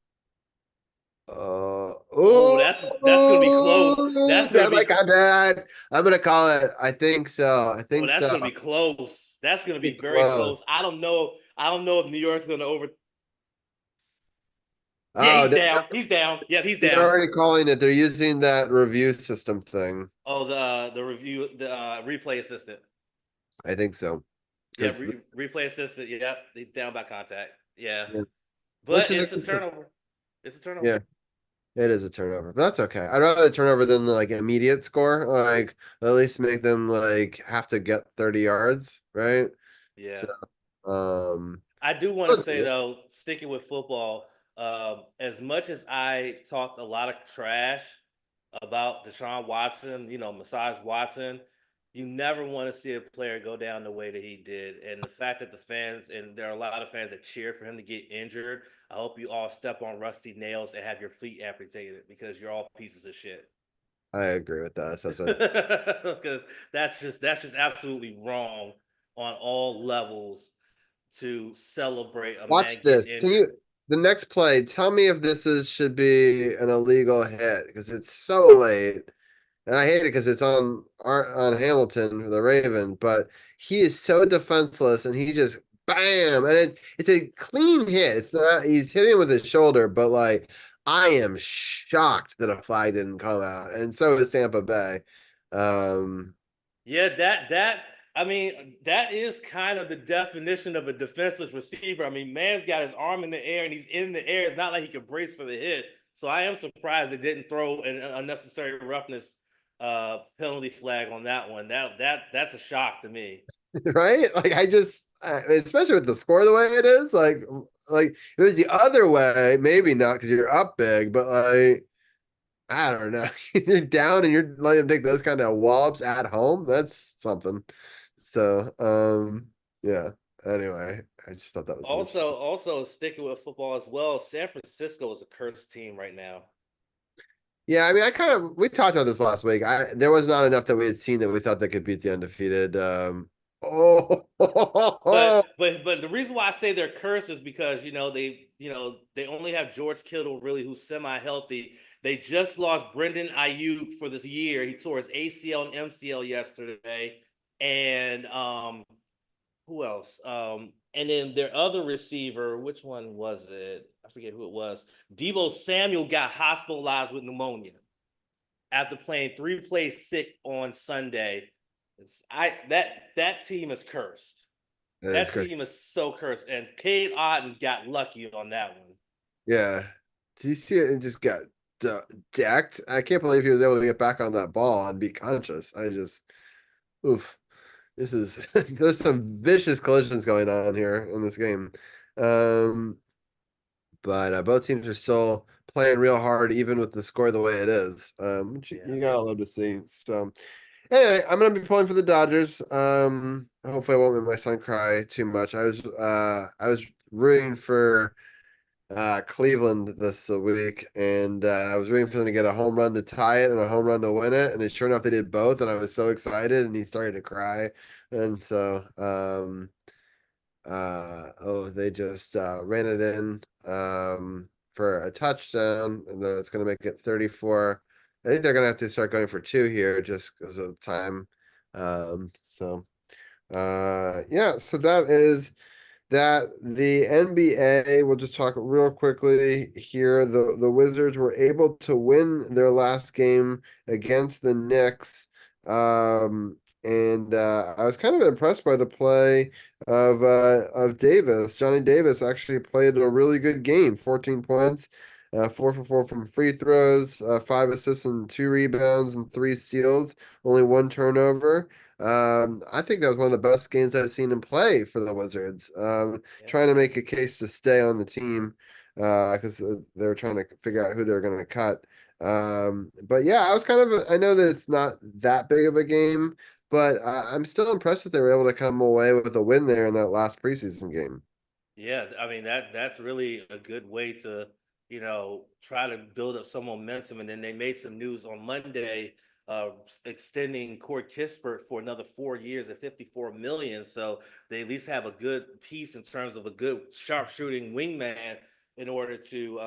Oh, Oh, that's gonna be close. That's gonna down be by contact. I'm gonna call it. I think so. I oh, think that's so. gonna be close. That's gonna be It's very close. close. I don't know. I don't know if New York's gonna over. Yeah, Oh, he's down. He's down. Yeah, he's they're down. already calling it. They're using that review system thing. Oh, the review, the replay assistant. I think so. Yeah, Because replay assistant. Yep, he's down by contact. Yeah, yeah, which but is it's a turnover. It's a turnover. yeah, it is a turnover, but that's okay. I'd rather the turnover than the like immediate score. Like at least make them like have to get 30 yards, right? Yeah. So um I do want to say though, sticking with football, as much as I talked a lot of trash about Deshaun Watson, Massage Watson, you never want to see a player go down the way that he did. And the fact that the fans, and there are a lot of fans that cheered for him to get injured, I hope you all step on rusty nails and have your feet amputated because you're all pieces of shit. I agree with that. So that's what Because that's just absolutely wrong on all levels to celebrate a man watch getting this. Can injured. you the next play, tell me if this is should be an illegal hit because it's so late. And I hate it because it's on Hamilton, the Raven, but he is so defenseless and he just bam, and it's a clean hit. It's not he's hitting with his shoulder, but like I am shocked that a flag didn't come out, and so is Tampa Bay. Um, Yeah, that I mean, that is kind of the definition of a defenseless receiver. I mean, man's got his arm in the air and he's in the air. It's not like he could brace for the hit. So I am surprised they didn't throw an unnecessary roughness penalty flag on that one. That's a shock to me. right? Like I just, especially with the score the way it is, like if it was the other way, maybe not because you're up big, but like. I don't know. You're down and you're letting them take those kind of wallops at home. That's something. So, yeah. Anyway, I just thought that was interesting. Also sticking with football as well, San Francisco is a cursed team right now. Yeah, I mean, we talked about this last week. There was not enough that we had seen that we thought they could beat the undefeated. Oh, But the reason why I say they're cursed is because they only have George Kittle really who's semi healthy. They just lost Brendan Ayuk for this year. He tore his ACL and MCL yesterday, and who else? And then their other receiver, which one was it? I forget who it was. Debo Samuel got hospitalized with pneumonia after playing 3 plays sick on Sunday. That team is cursed. that is That crazy. team is so cursed. And Cade Otton got lucky on that one. Yeah. Did you see it? It just got decked. I can't believe he was able to get back on that ball and be conscious. Oof. This is there's some vicious collisions going on here in this game. Um, but both teams are still playing real hard, even with the score the way it is. Which you gotta love to see. So anyway, I'm gonna be pulling for the Dodgers. Hopefully I won't make my son cry too much. I was rooting for Cleveland this week, and I was rooting for them to get a home run to tie it and a home run to win it. And sure enough, they did both, and I was so excited, and he started to cry. And so, they just ran it in for a touchdown, and then it's going to make it 34. I think they're going to have to start going for two here just because of time. Yeah, so that is that the NBA, we'll just talk real quickly here. The Wizards were able to win their last game against the Knicks. And I was kind of impressed by the play of Davis. Johnny Davis actually played a really good game, 14 points. 4 for 4 from free throws, 5 assists and 2 rebounds and 3 steals, only 1 turnover. I think that was one of the best games I've seen him play for the Wizards. Trying to make a case to stay on the team because they're trying to figure out who they're going to cut. But yeah, I know that it's not that big of a game, but I'm still impressed that they were able to come away with a win there in that last preseason game. Yeah, I mean that's really a good way to try to build up some momentum. And then they made some news on Monday, extending Corey Kispert for another 4 years at $54 million. So they at least have a good piece in terms of a good sharpshooting wingman in order to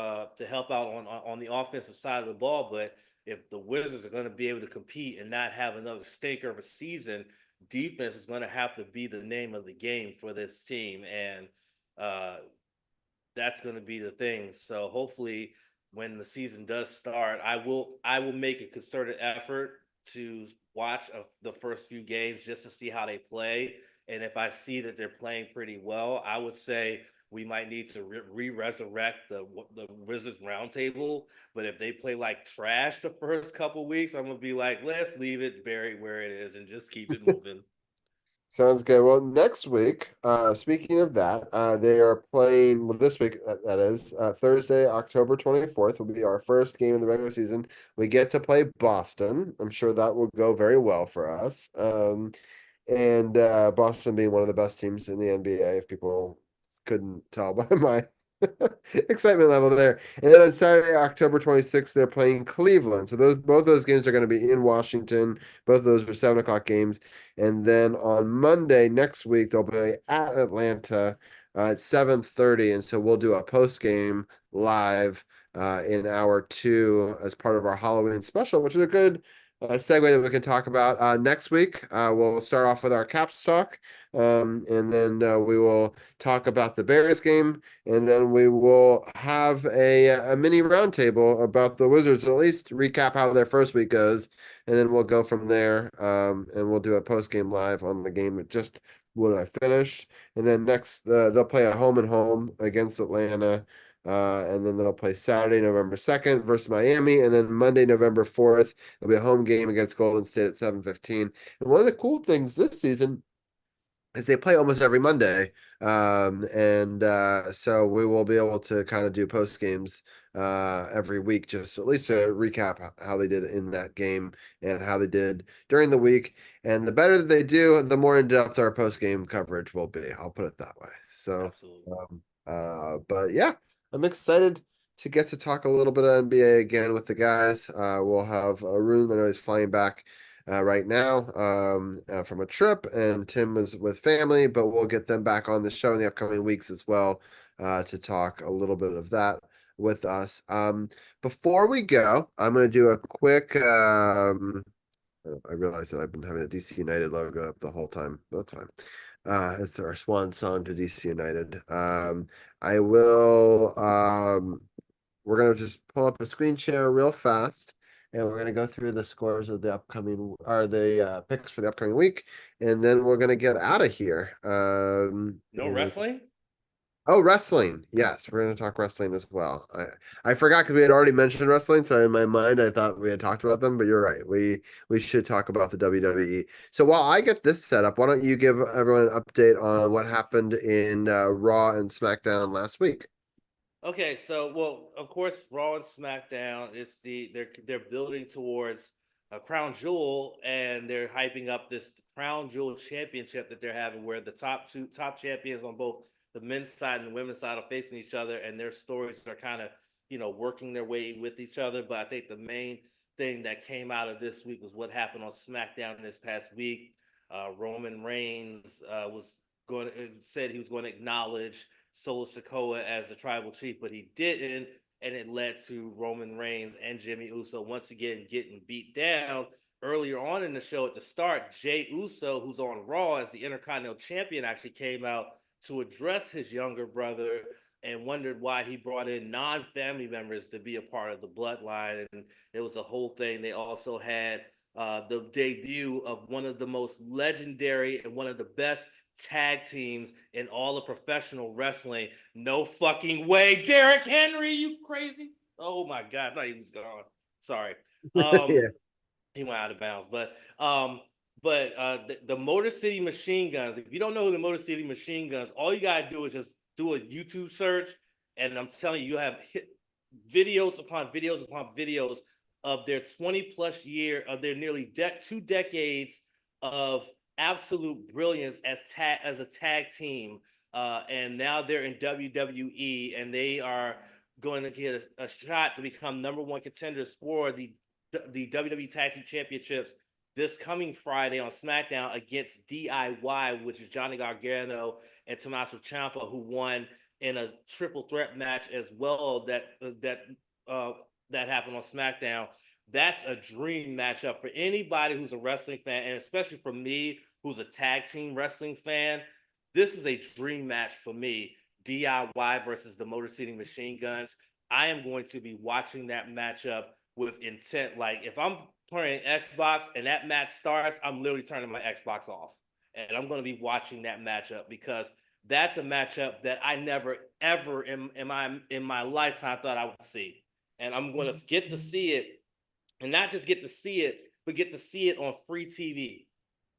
help out on the offensive side of the ball. But if the Wizards are going to be able to compete and not have another stinker of a season, defense is going to have to be the name of the game for this team. And uh, that's going to be the thing. So hopefully, when the season does start, I will make a concerted effort to watch the first few games just to see how they play. And if I see that they're playing pretty well, I would say we might need to resurrect the Wizards roundtable. But if they play like trash the first couple weeks, I'm gonna be like, let's leave it buried where it is and just keep it moving. Sounds good. Well, next week, speaking of that, they are playing, well, this week, that is, Thursday, October 24th will be our first game in the regular season. We get to play Boston. I'm sure that will go very well for us. And Boston being one of the best teams in the NBA, if people couldn't tell by my excitement level there. And then on Saturday, October 26th, they're playing Cleveland. So both those games are going to be in Washington. Both of those are 7 o'clock games. And then on Monday next week, they'll play at Atlanta at 7:30. And so we'll do a post game live in hour 2 as part of our Halloween special, which is a good segue that we can talk about next week. We'll start off with our Caps talk, and then we will talk about the Bears game, and then we will have a mini roundtable about the Wizards, at least recap how their first week goes, and then we'll go from there, and we'll do a post game live on the game that just what I finished, and then next they'll play at home and home against Atlanta. And then they'll play Saturday, November 2nd versus Miami, and then Monday, November 4th, it'll be a home game against Golden State at 7:15. And one of the cool things this season is they play almost every Monday. And so we will be able to kind of do post games every week, just at least to recap how they did in that game and how they did during the week. And the better that they do, the more in depth our post game coverage will be. I'll put it that way. So, but yeah, I'm excited to get to talk a little bit of NBA again with the guys. We'll have Arun. I know he's flying back right now from a trip, and Tim is with family, but we'll get them back on the show in the upcoming weeks as well to talk a little bit of that with us. Before we go, I'm going to do a quick. I realize that I've been having the DC United logo up the whole time, but that's fine. It's our swan song to DC United. I will. We're gonna just pull up a screen share real fast, and we're gonna go through the scores of the upcoming, or the picks for the upcoming week, and then we're gonna get out of here. No wrestling? Oh, wrestling. Yes, we're going to talk wrestling as well. I forgot because we had already mentioned wrestling, so in my mind I thought we had talked about them, but you're right. We should talk about the WWE. So while I get this set up, why don't you give everyone an update on what happened in Raw and SmackDown last week? Okay, so well, of course, Raw and SmackDown is they're building towards a crown jewel, and they're hyping up this crown jewel championship that they're having, where the top champions on both the men's side and the women's side are facing each other, and their stories are kind of working their way with each other. But I think the main thing that came out of this week was what happened on SmackDown this past week. Roman Reigns said he was going to acknowledge Solo Sikoa as the tribal chief, but he didn't, and it led to Roman Reigns and Jimmy Uso once again getting beat down. Earlier on in the show at the start, Jey Uso, who's on Raw as the Intercontinental Champion, actually came out to address his younger brother and wondered why he brought in non-family members to be a part of the bloodline. And it was a whole thing. They also had the debut of one of the most legendary and one of the best tag teams in all of professional wrestling. No fucking way, Derrick Henry, you crazy? Oh my God, I thought he was gone. Sorry. Yeah. He went out of bounds. But the Motor City Machine Guns, if you don't know who the Motor City Machine Guns, all you gotta do is just do a YouTube search, and I'm telling you, you have videos upon videos upon videos of their 20 plus year of their nearly 2 decades of absolute brilliance as a tag team, and now they're in WWE, and they are going to get a shot to become number one contenders for the WWE Tag Team Championships this coming Friday on SmackDown against DIY, which is Johnny Gargano and Tommaso Ciampa, who won in a triple threat match as well that happened on SmackDown. That's a dream matchup for anybody who's a wrestling fan, and especially for me, who's a tag team wrestling fan. This is a dream match for me. DIY versus the Motor City Machine Guns. I am going to be watching that matchup with intent. Like if I'm playing Xbox and that match starts, I'm literally turning my Xbox off. And I'm going to be watching that matchup because that's a matchup that I never ever in my lifetime thought I would see. And I'm going to get to see it, and not just get to see it, but get to see it on free TV.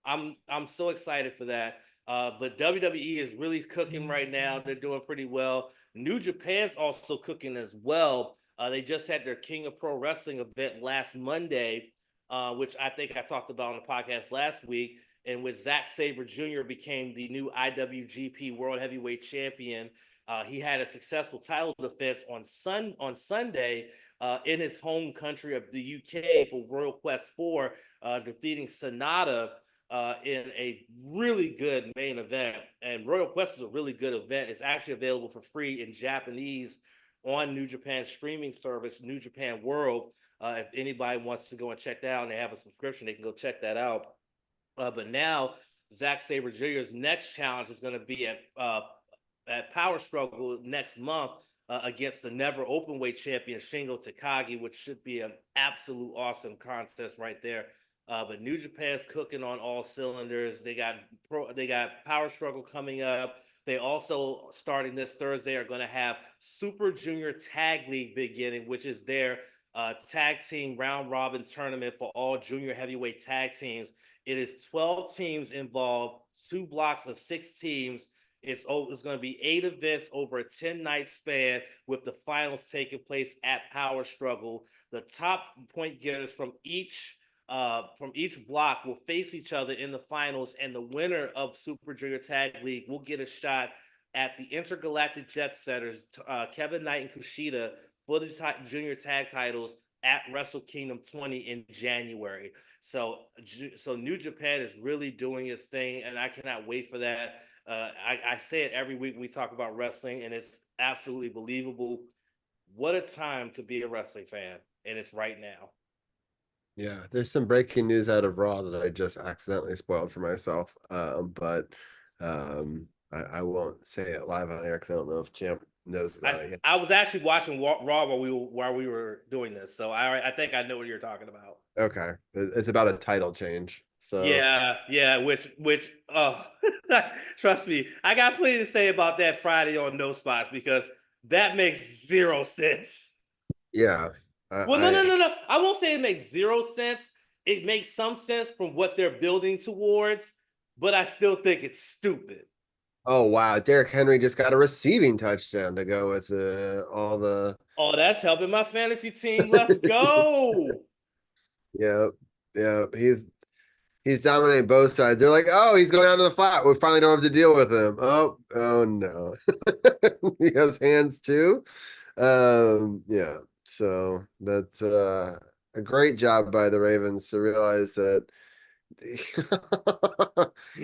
I'm so excited for that. But WWE is really cooking right now. They're doing pretty well. New Japan's also cooking as well. They just had their King of Pro Wrestling event last Monday, which I think I talked about on the podcast last week, in which Zack Sabre Jr. became the new IWGP World Heavyweight Champion. He had a successful title defense on Sunday in his home country of the UK for Royal Quest 4, defeating Sonata in a really good main event. And Royal Quest is a really good event. It's actually available for free in Japanese on New Japan's streaming service, New Japan World. If anybody wants to go and check that out and they have a subscription, they can go check that out. But now Zack Sabre Jr.'s next challenge is going to be at Power Struggle next month against the never openweight champion Shingo Takagi, which should be an absolute awesome contest right there. But New Japan's cooking on all cylinders. They got Power Struggle coming up. They also, starting this Thursday, are going to have Super Junior Tag League beginning, which is their tag team round robin tournament for all junior heavyweight tag teams. It is 12 teams involved, 2 blocks of 6 teams. It's going to be 8 events over a 10-night span, with the finals taking place at Power Struggle. The top point getters from each block will face each other in the finals, and the winner of Super Junior Tag League will get a shot at the Intergalactic Jet Setters, Kevin Knight and Kushida, for the junior tag titles at Wrestle Kingdom 20 in January. So New Japan is really doing its thing, and I cannot wait for that. I say it every week when we talk about wrestling, and it's absolutely believable. What a time to be a wrestling fan, and it's right now. Yeah, there's some breaking news out of Raw that I just accidentally spoiled for myself. But I won't say it live on air because I don't know if Champ knows about it. I was actually watching Raw while we were doing this, so I think I know what you're talking about. Okay, it's about a title change. So yeah, which trust me, I got plenty to say about that Friday on No Spots, because that makes 0 sense. Yeah. Well, no. I won't say it makes 0 sense. It makes some sense from what they're building towards, but I still think it's stupid. Oh wow, Derrick Henry just got a receiving touchdown to go with all the. Oh, that's helping my fantasy team. Let's go. Yep. He's dominating both sides. They're like, oh, he's going out to the flat. We finally don't have to deal with him. Oh no. He has hands too. Yeah. So that's a great job by the Ravens to realize that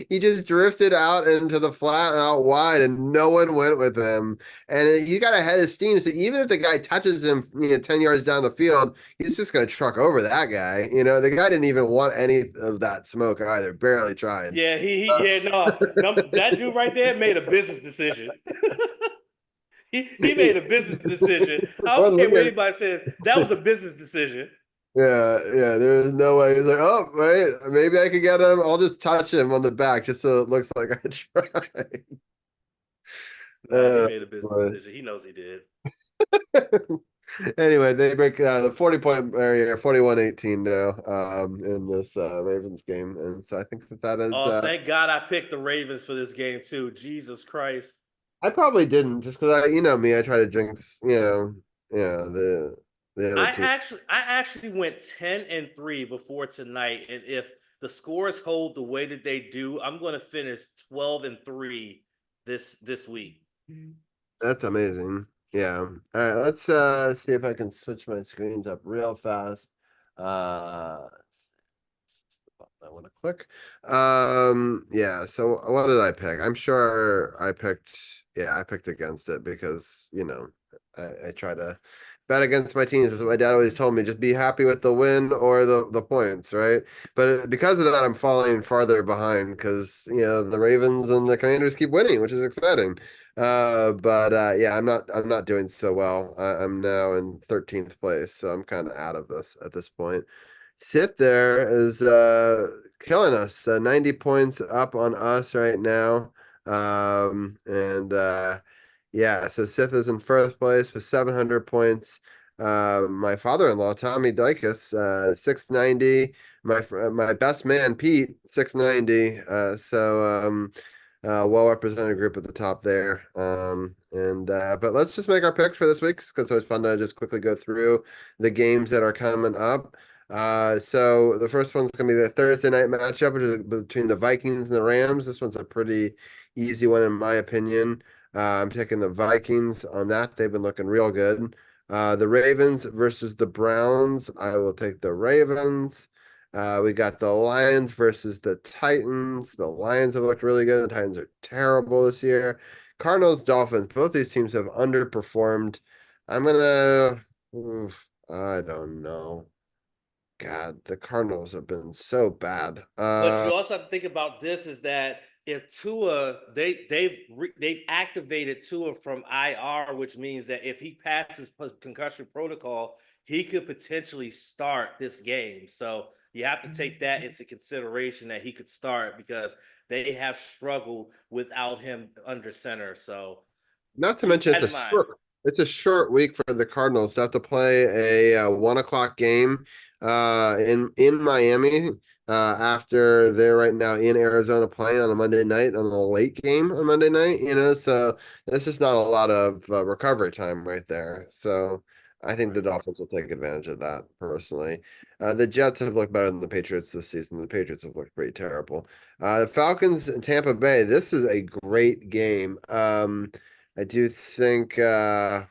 he just drifted out into the flat and out wide, and no one went with him. And he got ahead of steam. So even if the guy touches him, 10 yards down the field, he's just going to truck over that guy. The guy didn't even want any of that smoke either. Barely tried. Yeah, no, that dude right there made a business decision. he made a business decision. I don't care what anybody says. That was a business decision. Yeah, there's no way. He's like, oh, wait, maybe I could get him. I'll just touch him on the back just so it looks like I tried. He made a business decision. He knows he did. Anyway, they break the 40-point barrier, 41-18 now in this Ravens game. And so I think that is... thank God I picked the Ravens for this game too. Jesus Christ. I probably didn't, just because me, I try to jinx, the I actually went 10-3 before tonight, and if the scores hold the way that they do, I'm going to finish 12-3 this week. That's amazing. Yeah. All right, let's see if I can switch my screens up real fast. Uh this is the button I want to click. Yeah, so what did I pick? I'm sure I picked against it because, I try to bet against my teams. As my dad always told me, just be happy with the win or the points, right? But because of that, I'm falling farther behind because the Ravens and the Commanders keep winning, which is exciting. But yeah, I'm not doing so well. I'm now in 13th place, so I'm kind of out of this at this point. Sit there is killing us. 90 points up on us right now. And yeah, so Sith is in first place with 700 points. My father-in-law, Tommy Dykes, 690. My best man, Pete, 690. Well represented group at the top there. And but let's just make our picks for this week because it's always fun to just quickly go through the games that are coming up. So the first one's gonna be the Thursday night matchup, which is between the Vikings and the Rams. This one's a pretty easy one in my opinion. I'm taking the Vikings on that. They've been looking real good. The Ravens versus the Browns. I will take the Ravens. We got the Lions versus the Titans. The Lions have looked really good. The Titans are terrible this year. Cardinals, Dolphins. Both these teams have underperformed. I'm gonna. I don't know. God, the Cardinals have been so bad. But you also have to think about this: is that if Tua, they've activated Tua from IR, which means that if he passes concussion protocol, he could potentially start this game. So you have to take that into consideration that he could start because they have struggled without him under center. So Not to keep mention that in mind. it's a short week for the Cardinals to have to play a 1 o'clock game in Miami after they're right now in Arizona playing on a Monday night on a late game on Monday night. So that's just not a lot of recovery time right there. So I think the Dolphins will take advantage of that personally. The Jets have looked better than the Patriots this season. The Patriots have looked pretty terrible. The Falcons and Tampa Bay. This is a great game. I do think they'll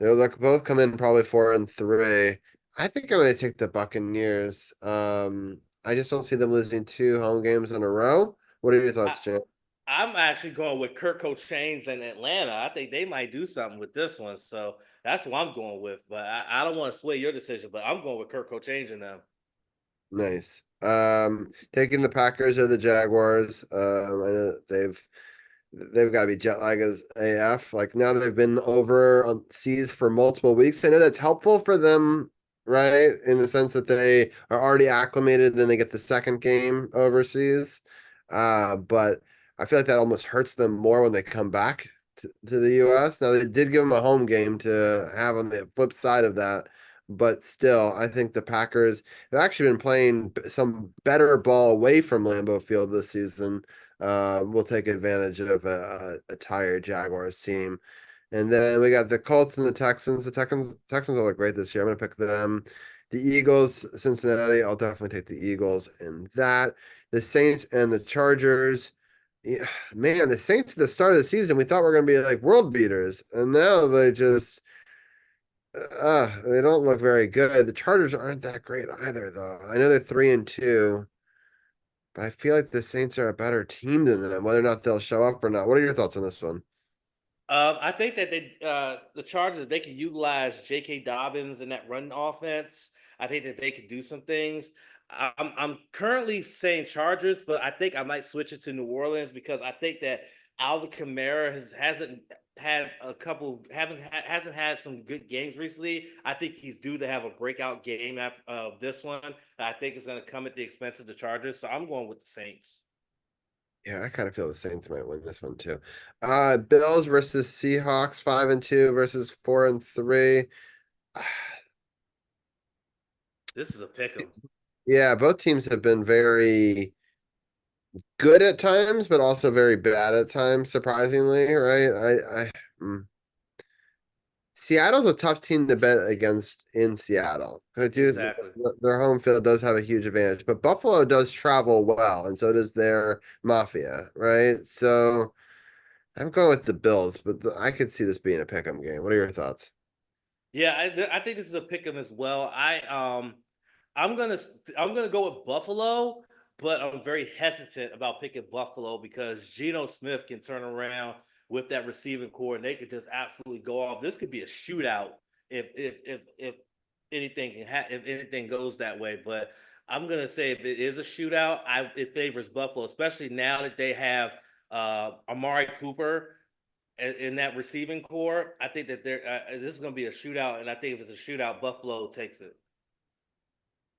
both come in probably 4-3. I think I'm gonna take the Buccaneers. I just don't see them losing two home games in a row. What are your I, thoughts, Jim? I'm actually going with Kirk Cochains in Atlanta. I think they might do something with this one. So that's what I'm going with. But I don't want to sway your decision, but I'm going with Kirk Cochains in them. Nice. Taking the Packers or the Jaguars. I know they've got to be jet lag as AF. Like now they've been over on seas for multiple weeks. I know that's helpful for them, right? In the sense that they are already acclimated, then they get the second game overseas. But I feel like that almost hurts them more when they come back to the US. Now they did give them a home game to have on the flip side of that. But still, I think the Packers have actually been playing some better ball away from Lambeau Field this season. We'll take advantage of a tired Jaguars team. And then we got the Colts and the Texans. The Texans will look great this year. I'm going to pick them. The Eagles, Cincinnati. I'll definitely take the Eagles in that. The Saints and the Chargers. Yeah, man, the Saints at the start of the season, we thought we were going to be like world beaters. And now they don't look very good. The Chargers aren't that great either, though. I know they're 3-2. But I feel like the Saints are a better team than them, whether or not they'll show up or not. What are your thoughts on this one? I think that the Chargers, they can utilize J.K. Dobbins in that run offense. I think that they could do some things. I'm currently saying Chargers, but I think I might switch it to New Orleans because I think that Alvin Kamara hasn't had a couple hasn't had some good games recently. I think he's due to have a breakout game after this one. I think it's going to come at the expense of the Chargers, so I'm going with the Saints. Yeah, I kind of feel the Saints might win this one too. Bills versus Seahawks, 5-2 versus 4-3. This is a pick 'em. Yeah, both teams have been very good at times, but also very bad at times, surprisingly, right? Seattle's a tough team to bet against in Seattle. Exactly. Their home field does have a huge advantage, but Buffalo does travel well, and so does their Mafia, right? So I'm going with the Bills, but I could see this being a pick'em game. What are your thoughts? Yeah, I think this is a pick 'em as well. I'm gonna go with Buffalo, but I'm very hesitant about picking Buffalo because Geno Smith can turn around with that receiving core and they could just absolutely go off. This could be a shootout if if anything goes that way. But I'm gonna say if it is a shootout, it favors Buffalo, especially now that they have Amari Cooper in that receiving core. I think that this is going to be a shootout, and I think if it's a shootout, Buffalo takes it.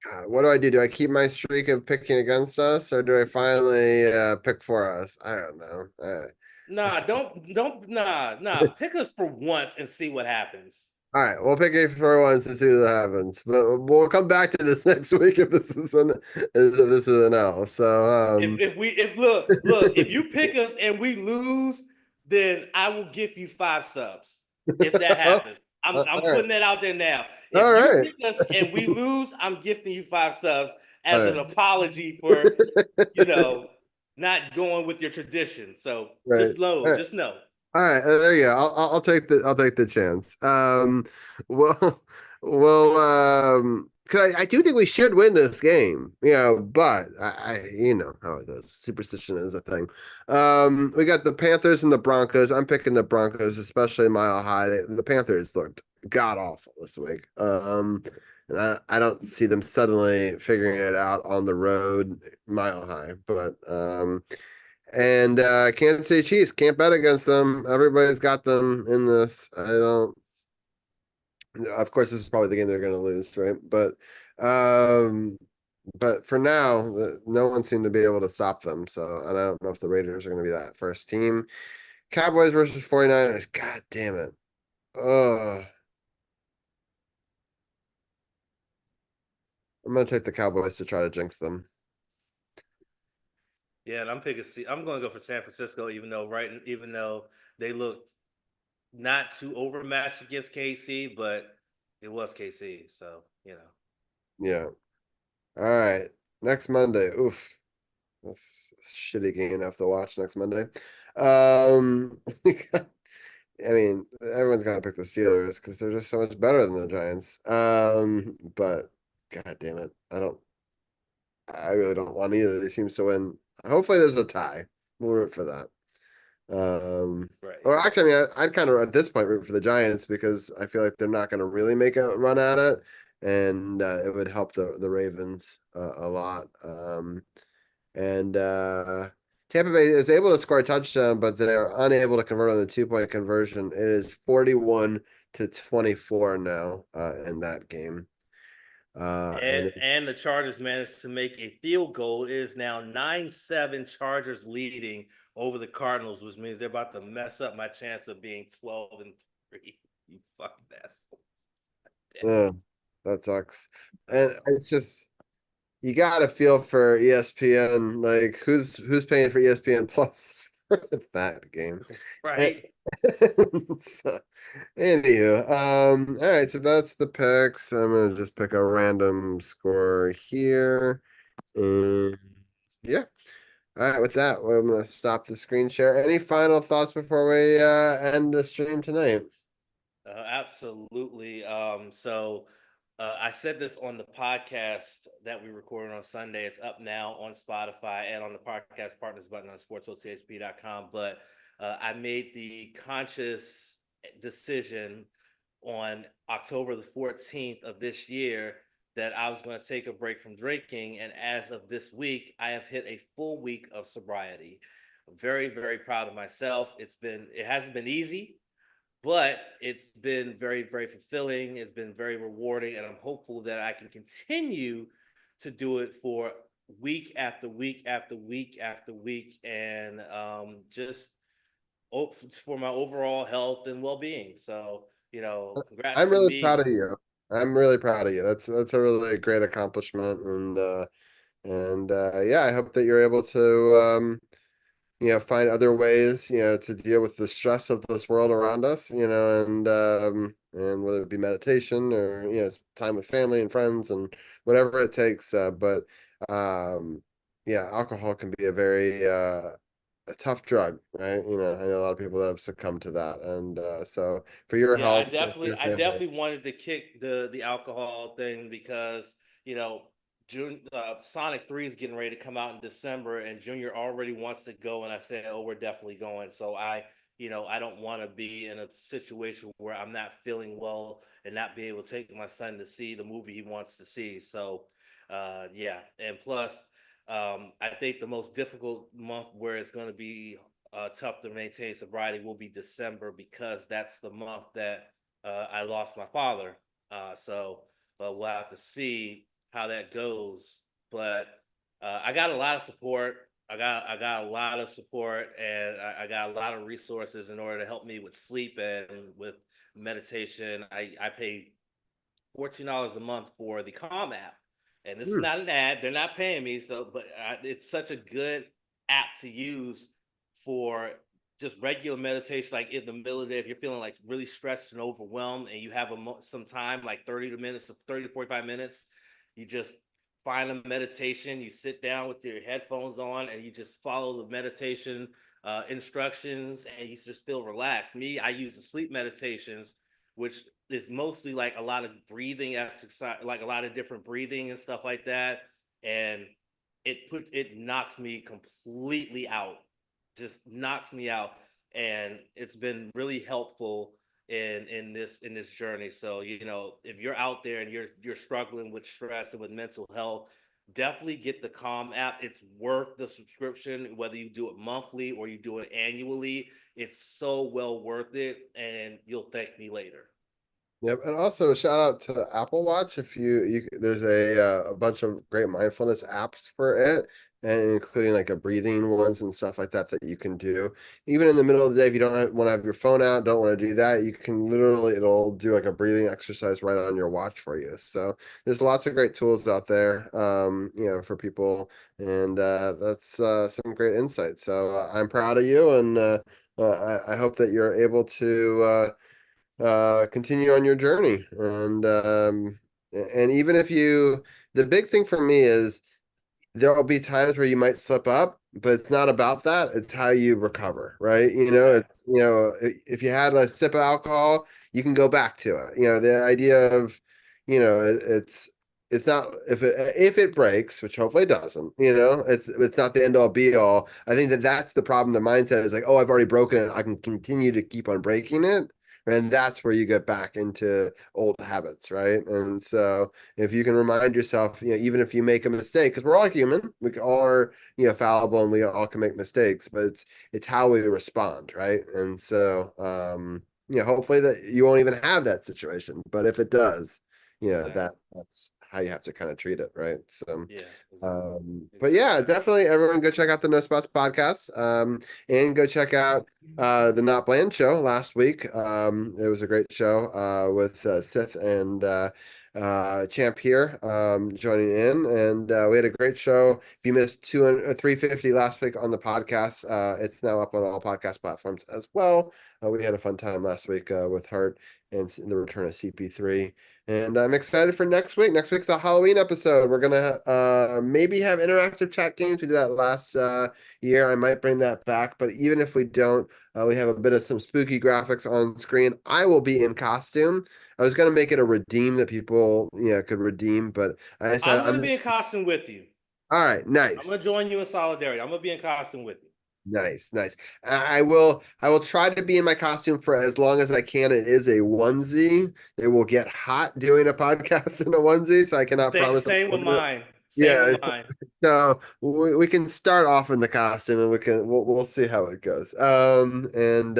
God, what do I do? Do I keep my streak of picking against us, or do I finally pick for us? I don't know. Nah, nah. Pick us for once and see what happens. All right, we'll pick it for once and see what happens. But we'll come back to this next week if this is an L. So If look, if you pick us and we lose, then I will give you 5 subs if that happens. I'm all right, putting that out there now. all If you right, pick us and we lose, I'm gifting you 5 subs all as an right. apology for not going with your tradition. So Right. All right. just know. All right, there you go. I'll take the chance. Well, because I do think we should win this game, but you know how it goes. Superstition is a thing. We got the Panthers and the Broncos. I'm picking the Broncos, especially Mile High. The Panthers looked god awful this week. And I don't see them suddenly figuring it out on the road, Mile High, but and Kansas City Chiefs can't bet against them. Everybody's got them in this. I don't. Of course, this is probably the game they're going to lose, right? But for now, no one seemed to be able to stop them. So, and I don't know if the Raiders are going to be that first team. Cowboys versus 49ers. God damn it. Oh, I'm going to take the Cowboys to try to jinx them. Yeah, and I'm going to go for San Francisco, even though they looked not too overmatched against KC, but it was KC, so Yeah. All right. Next Monday. Oof. That's a shitty game to have to watch next Monday. Um, I mean, everyone's got to pick the Steelers because they're just so much better than the Giants. But God damn it, I really don't want either of these teams to win. Hopefully, there's a tie. We'll root for that. right. Or actually, I mean, I'd kind of at this point root for the Giants because I feel like they're not going to really make a run at it, and it would help the Ravens a lot. And Tampa Bay is able to score a touchdown, but they're unable to convert on the 2-point conversion. It is 41-24 now in that game. And the Chargers managed to make a field goal. It is now 9-7 Chargers leading over the Cardinals, which means they're about to mess up my chance of being 12-3. You fucking asshole. Yeah, that sucks. And it's just you got to feel for ESPN. Like who's paying for ESPN Plus for that game? Right. So, anywho, all right, so that's the picks. I'm gonna just pick a random score here. And yeah. All right, with that, I'm gonna stop the screen share. Any final thoughts before we end the stream tonight? Absolutely. I said this on the podcast that we recorded on Sunday. It's up now on Spotify and on the podcast partners button on sportsothp.com. But I made the conscious decision on October the 14th of this year that I was going to take a break from drinking. And as of this week, I have hit a full week of sobriety. I'm very, very proud of myself. It hasn't been easy, but it's been very, very fulfilling. It's been very rewarding, and I'm hopeful that I can continue to do it for week after week after week after week, and just for my overall health and well-being. So, congrats I'm to really proud me. of you. I'm really proud of you. That's a really great accomplishment, and yeah, I hope that you're able to find other ways, to deal with the stress of this world around us, and whether it be meditation or time with family and friends and whatever it takes. But yeah, alcohol can be a very a tough drug, right? You know, I know a lot of people that have succumbed to that, and so for your Yeah, I health, for definitely, your I family. definitely wanted to kick the alcohol thing because you know June Sonic 3 is getting ready to come out in December, and Junior already wants to go, and I said, oh, we're definitely going. So I don't want to be in a situation where I'm not feeling well and not be able to take my son to see the movie he wants to see. So, yeah, and plus, I think the most difficult month where it's going to be tough to maintain sobriety will be December because that's the month that I lost my father. So we'll have to see how that goes. But I got a lot of support. I got a lot of support, and I got a lot of resources in order to help me with sleep and with meditation. I pay $14 a month for the Calm app, and this is Hmm. not an ad. They're not paying me, so but it's such a good app to use for just regular meditation, like in the middle of the day, if you're feeling like really stressed and overwhelmed, and you have some time, like 30 to 45 minutes, you just find a meditation. You sit down with your headphones on, and you just follow the meditation instructions, and you just feel relaxed. Me, I use the sleep meditations, which is mostly like a lot of breathing exercise, like a lot of different breathing and stuff like that. And it knocks me completely out, just knocks me out. And it's been really helpful in this journey. So, if you're out there and you're struggling with stress and with mental health, definitely get the Calm app. It's worth the subscription, whether you do it monthly or you do it annually. It's so well worth it, and you'll thank me later. Yep, and also a shout out to Apple Watch. If there's a bunch of great mindfulness apps for it, and including like a breathing ones and stuff like that that you can do. Even in the middle of the day, if you don't want to have your phone out, don't want to do that, you can literally it'll do like a breathing exercise right on your watch for you. So there's lots of great tools out there, for people, and that's some great insight. So I'm proud of you, and I hope that you're able to. Continue on your journey, and even if the big thing for me is there will be times where you might slip up, but it's not about that. It's how you recover, right? Right. If you had a sip of alcohol, you can go back to it. The idea of, it's not if it breaks, which hopefully it doesn't. It's not the end all be all. I think that's the problem. The mindset is like, oh, I've already broken it. I can continue to keep on breaking it. And that's where you get back into old habits, right? And so if you can remind yourself, even if you make a mistake, because we're all human, we all are, fallible, and we all can make mistakes, but it's how we respond, right? And so, hopefully that you won't even have that situation, but if it does, Exactly. that's how you have to kind of treat it, right? So, Yeah. but yeah, Exactly. definitely everyone go check out the No Spots podcast, and go check out the Not Bland show last week. It was a great show with Sith and Champ here joining in, and we had a great show. If you missed 350 last week on the podcast, it's now up on all podcast platforms as well. We had a fun time last week with Hart and the return of CP3. And I'm excited for next week. Next week's a Halloween episode. We're gonna maybe have interactive chat games. We did that last year. I might bring that back, but even if we don't, we have a bit of some spooky graphics on screen. I will be in costume. I was gonna make it a redeem that people could redeem, but I said I'm gonna I'm be in costume with you. all right. I'm gonna Nice. join you in solidarity. I'm gonna be in costume with you. Nice, nice. I will try to be in my costume for as long as I can. It is a onesie. It will get hot doing a podcast in a onesie, so I cannot Same, promise. same with mine. Same Yeah, with mine. so we can start off in the costume, and we'll see how it goes. And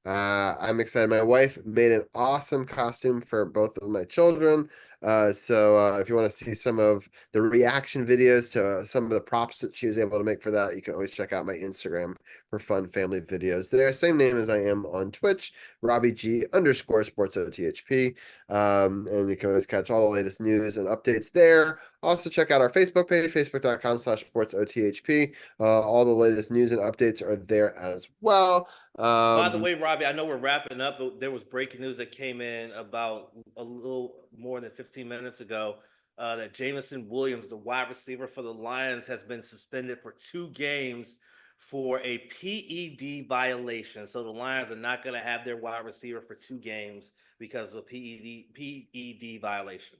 I'm excited. My wife made an awesome costume for both of my children. So if you want to see some of the reaction videos to some of the props that she was able to make for that, you can always check out my Instagram for fun family videos. There, same name as I am on Twitch, Robbie G _ Sports OTHP. And you can always catch all the latest news and updates there. Also, check out our Facebook page, facebook.com/sportsothp. All the latest news and updates are there as well. By the way, Robbie, I know we're wrapping up, but there was breaking news that came in about a little more than 15 minutes ago that Jamison Williams, the wide receiver for the Lions, has been suspended for 2 games for a PED violation. So the Lions are not going to have their wide receiver for 2 games because of a PED violation.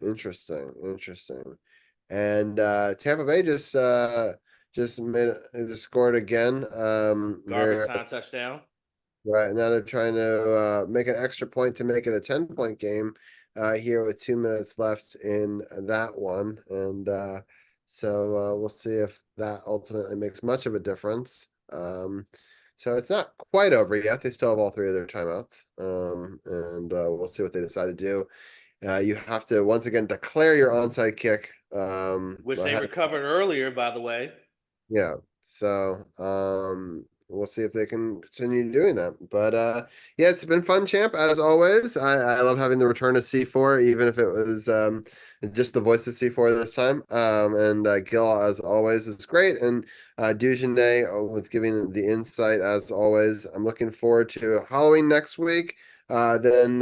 Interesting. And Tampa Bay just scored again. Garbage They're time touchdown. right now they're trying to make an extra point to make it a 10-point game here with 2 minutes left in that one. And so we'll see if that ultimately makes much of a difference. So it's not quite over yet. They still have all 3 of their timeouts. And we'll see what they decide to do. You have to once again declare your onside kick. Which they ahead. recovered earlier, by the way. Yeah. So we'll see if they can continue doing that. But yeah, it's been fun, champ, as always. I love having the return of C4, even if it was just the voice of C4 this time. And Gil, as always, was great. And Dujane with giving the insight as always. I'm looking forward to Halloween next week. Then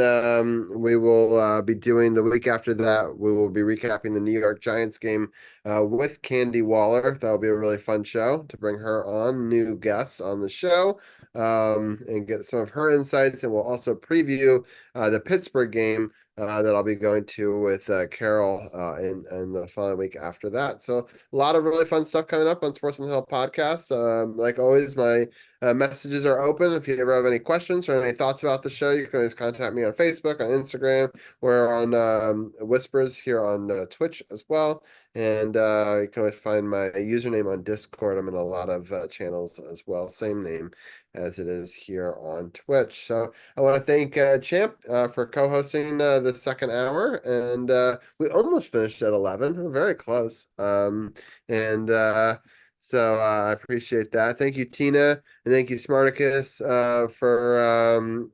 we will be doing the week after that. We will be recapping the New York Giants game with Candy Waller. That'll be a really fun show to bring her on, new guest on the show, and get some of her insights. And we'll also preview the Pittsburgh game that I'll be going to with Carol in the following week after that. So a lot of really fun stuff coming up on Sports on the Hill podcast. Like always, my messages are open. If you ever have any questions or any thoughts about the show, you can always contact me on Facebook, on Instagram. We're on Whispers here on Twitch as well. And you can always find my username on Discord. I'm in a lot of channels as well. Same name as it is here on Twitch. So I want to thank Champ for co-hosting the second hour. And we almost finished at 11. We're very close. And so I appreciate that. Thank you, Tina. And thank you, Smarticus, for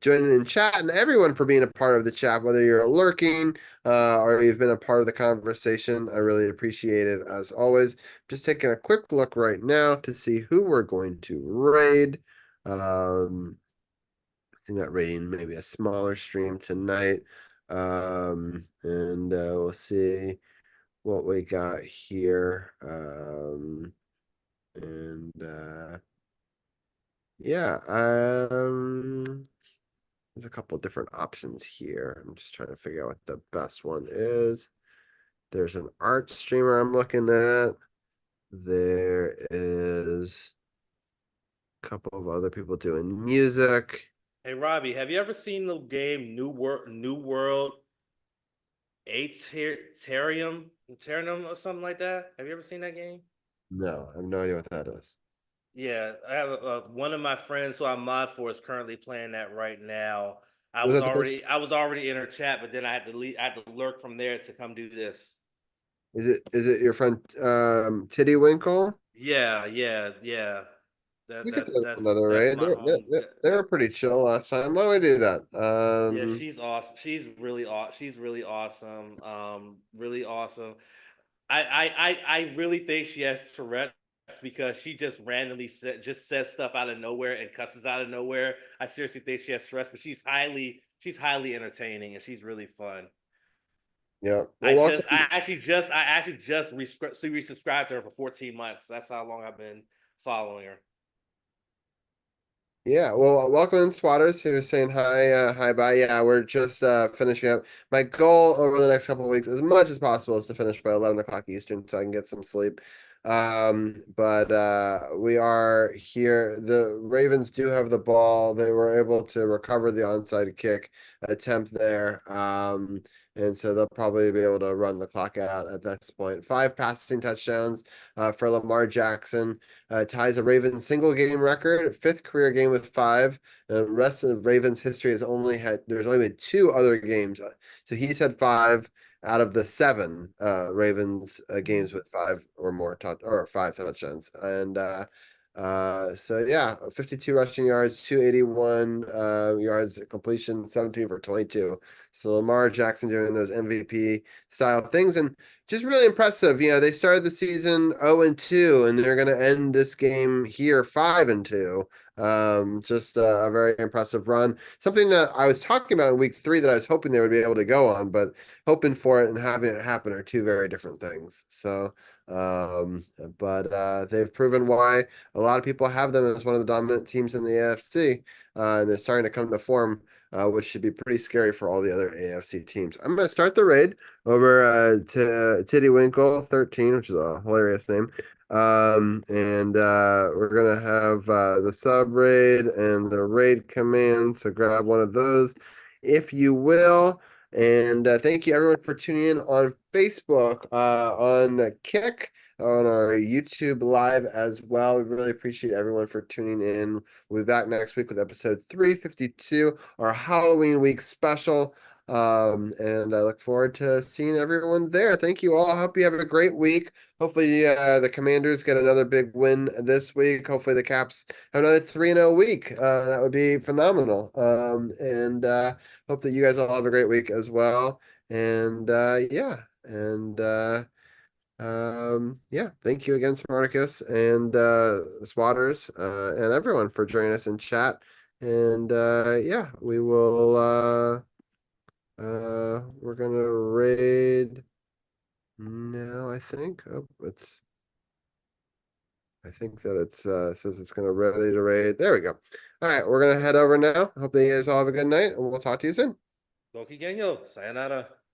joining in chat, and everyone for being a part of the chat, whether you're lurking or you've been a part of the conversation. I really appreciate it as always. Just taking a quick look right now to see who we're going to raid. I think that raiding maybe a smaller stream tonight. And we'll see what we got here. And yeah, there's a couple different options here. I'm just trying to figure out what the best one is. There's an art streamer I'm looking at. There is a couple of other people doing music. Hey Robbie, have you ever seen the game New World Aterium or something like that? Have you ever seen that game? No, I have no idea what that is. Yeah, I have one of my friends who I mod for is currently playing that right now. I Was was that the already I was already in her chat, but then I had to leave. I had to lurk from there to come do this. Is it your friend Titty Winkle? Yeah. We could do That's another raid. my home. They were pretty chill last time. Why don't we do that? Yeah, she's awesome. She's really awesome. She's really awesome. Really awesome. I really think she has Tourette's because she just randomly says stuff out of nowhere and cusses out of nowhere. I seriously think she has Tourette's, but she's highly entertaining and she's really fun. Yeah. Well, I actually just resubscribed to her for 14 months. That's how long I've been following her. yeah, well, welcome in, Swatters, who was saying hi, hi, bye. Yeah, we're just finishing up. My goal over the next couple of weeks, as much as possible, is to finish by 11 o'clock Eastern so I can get some sleep. But we are here. The Ravens do have the ball. They were able to recover the onside kick attempt there. And so they'll probably be able to run the clock out at this point. 5 passing touchdowns for Lamar Jackson. Ties a Ravens single game record, 5th career game with 5. The rest of Ravens history there's only been 2 other games. So he's had 5 out of the 7 Ravens games with 5 or more 5 touchdowns. And so yeah, 52 rushing yards, 281 yards completion, 17 for 22. So Lamar Jackson doing those MVP style things, and just really impressive. They started the season 0-2, and they're going to end this game here 5-2. Just a very impressive run. Something that I was talking about in week 3 that I was hoping they would be able to go on, but hoping for it and having it happen are two very different things. So, but they've proven why a lot of people have them as one of the dominant teams in the AFC, and they're starting to come to form. Which should be pretty scary for all the other AFC teams. I'm going to start the raid over to Tiddlywinkle 13, which is a hilarious name. And we're going to have the sub raid and the raid command. So grab one of those if you will. And thank you everyone for tuning in on Facebook, on Kick, on our YouTube live as well. We really appreciate everyone for tuning in. We'll be back next week with episode 352, our Halloween week special. And I look forward to seeing everyone there. Thank you all. I hope you have a great week. Hopefully, the Commanders get another big win this week. Hopefully, the Caps have another 3-0 week. That would be phenomenal. And hope that you guys all have a great week as well. And yeah. And yeah, thank you again, Spartacus and Swatters, and everyone for joining us in chat. And yeah, we will we're gonna raid now, I think. I think that it's says it's gonna ready to raid. There we go. All right, we're gonna head over now. Hope that you guys all have a good night, and we'll talk to you soon. Sayonara.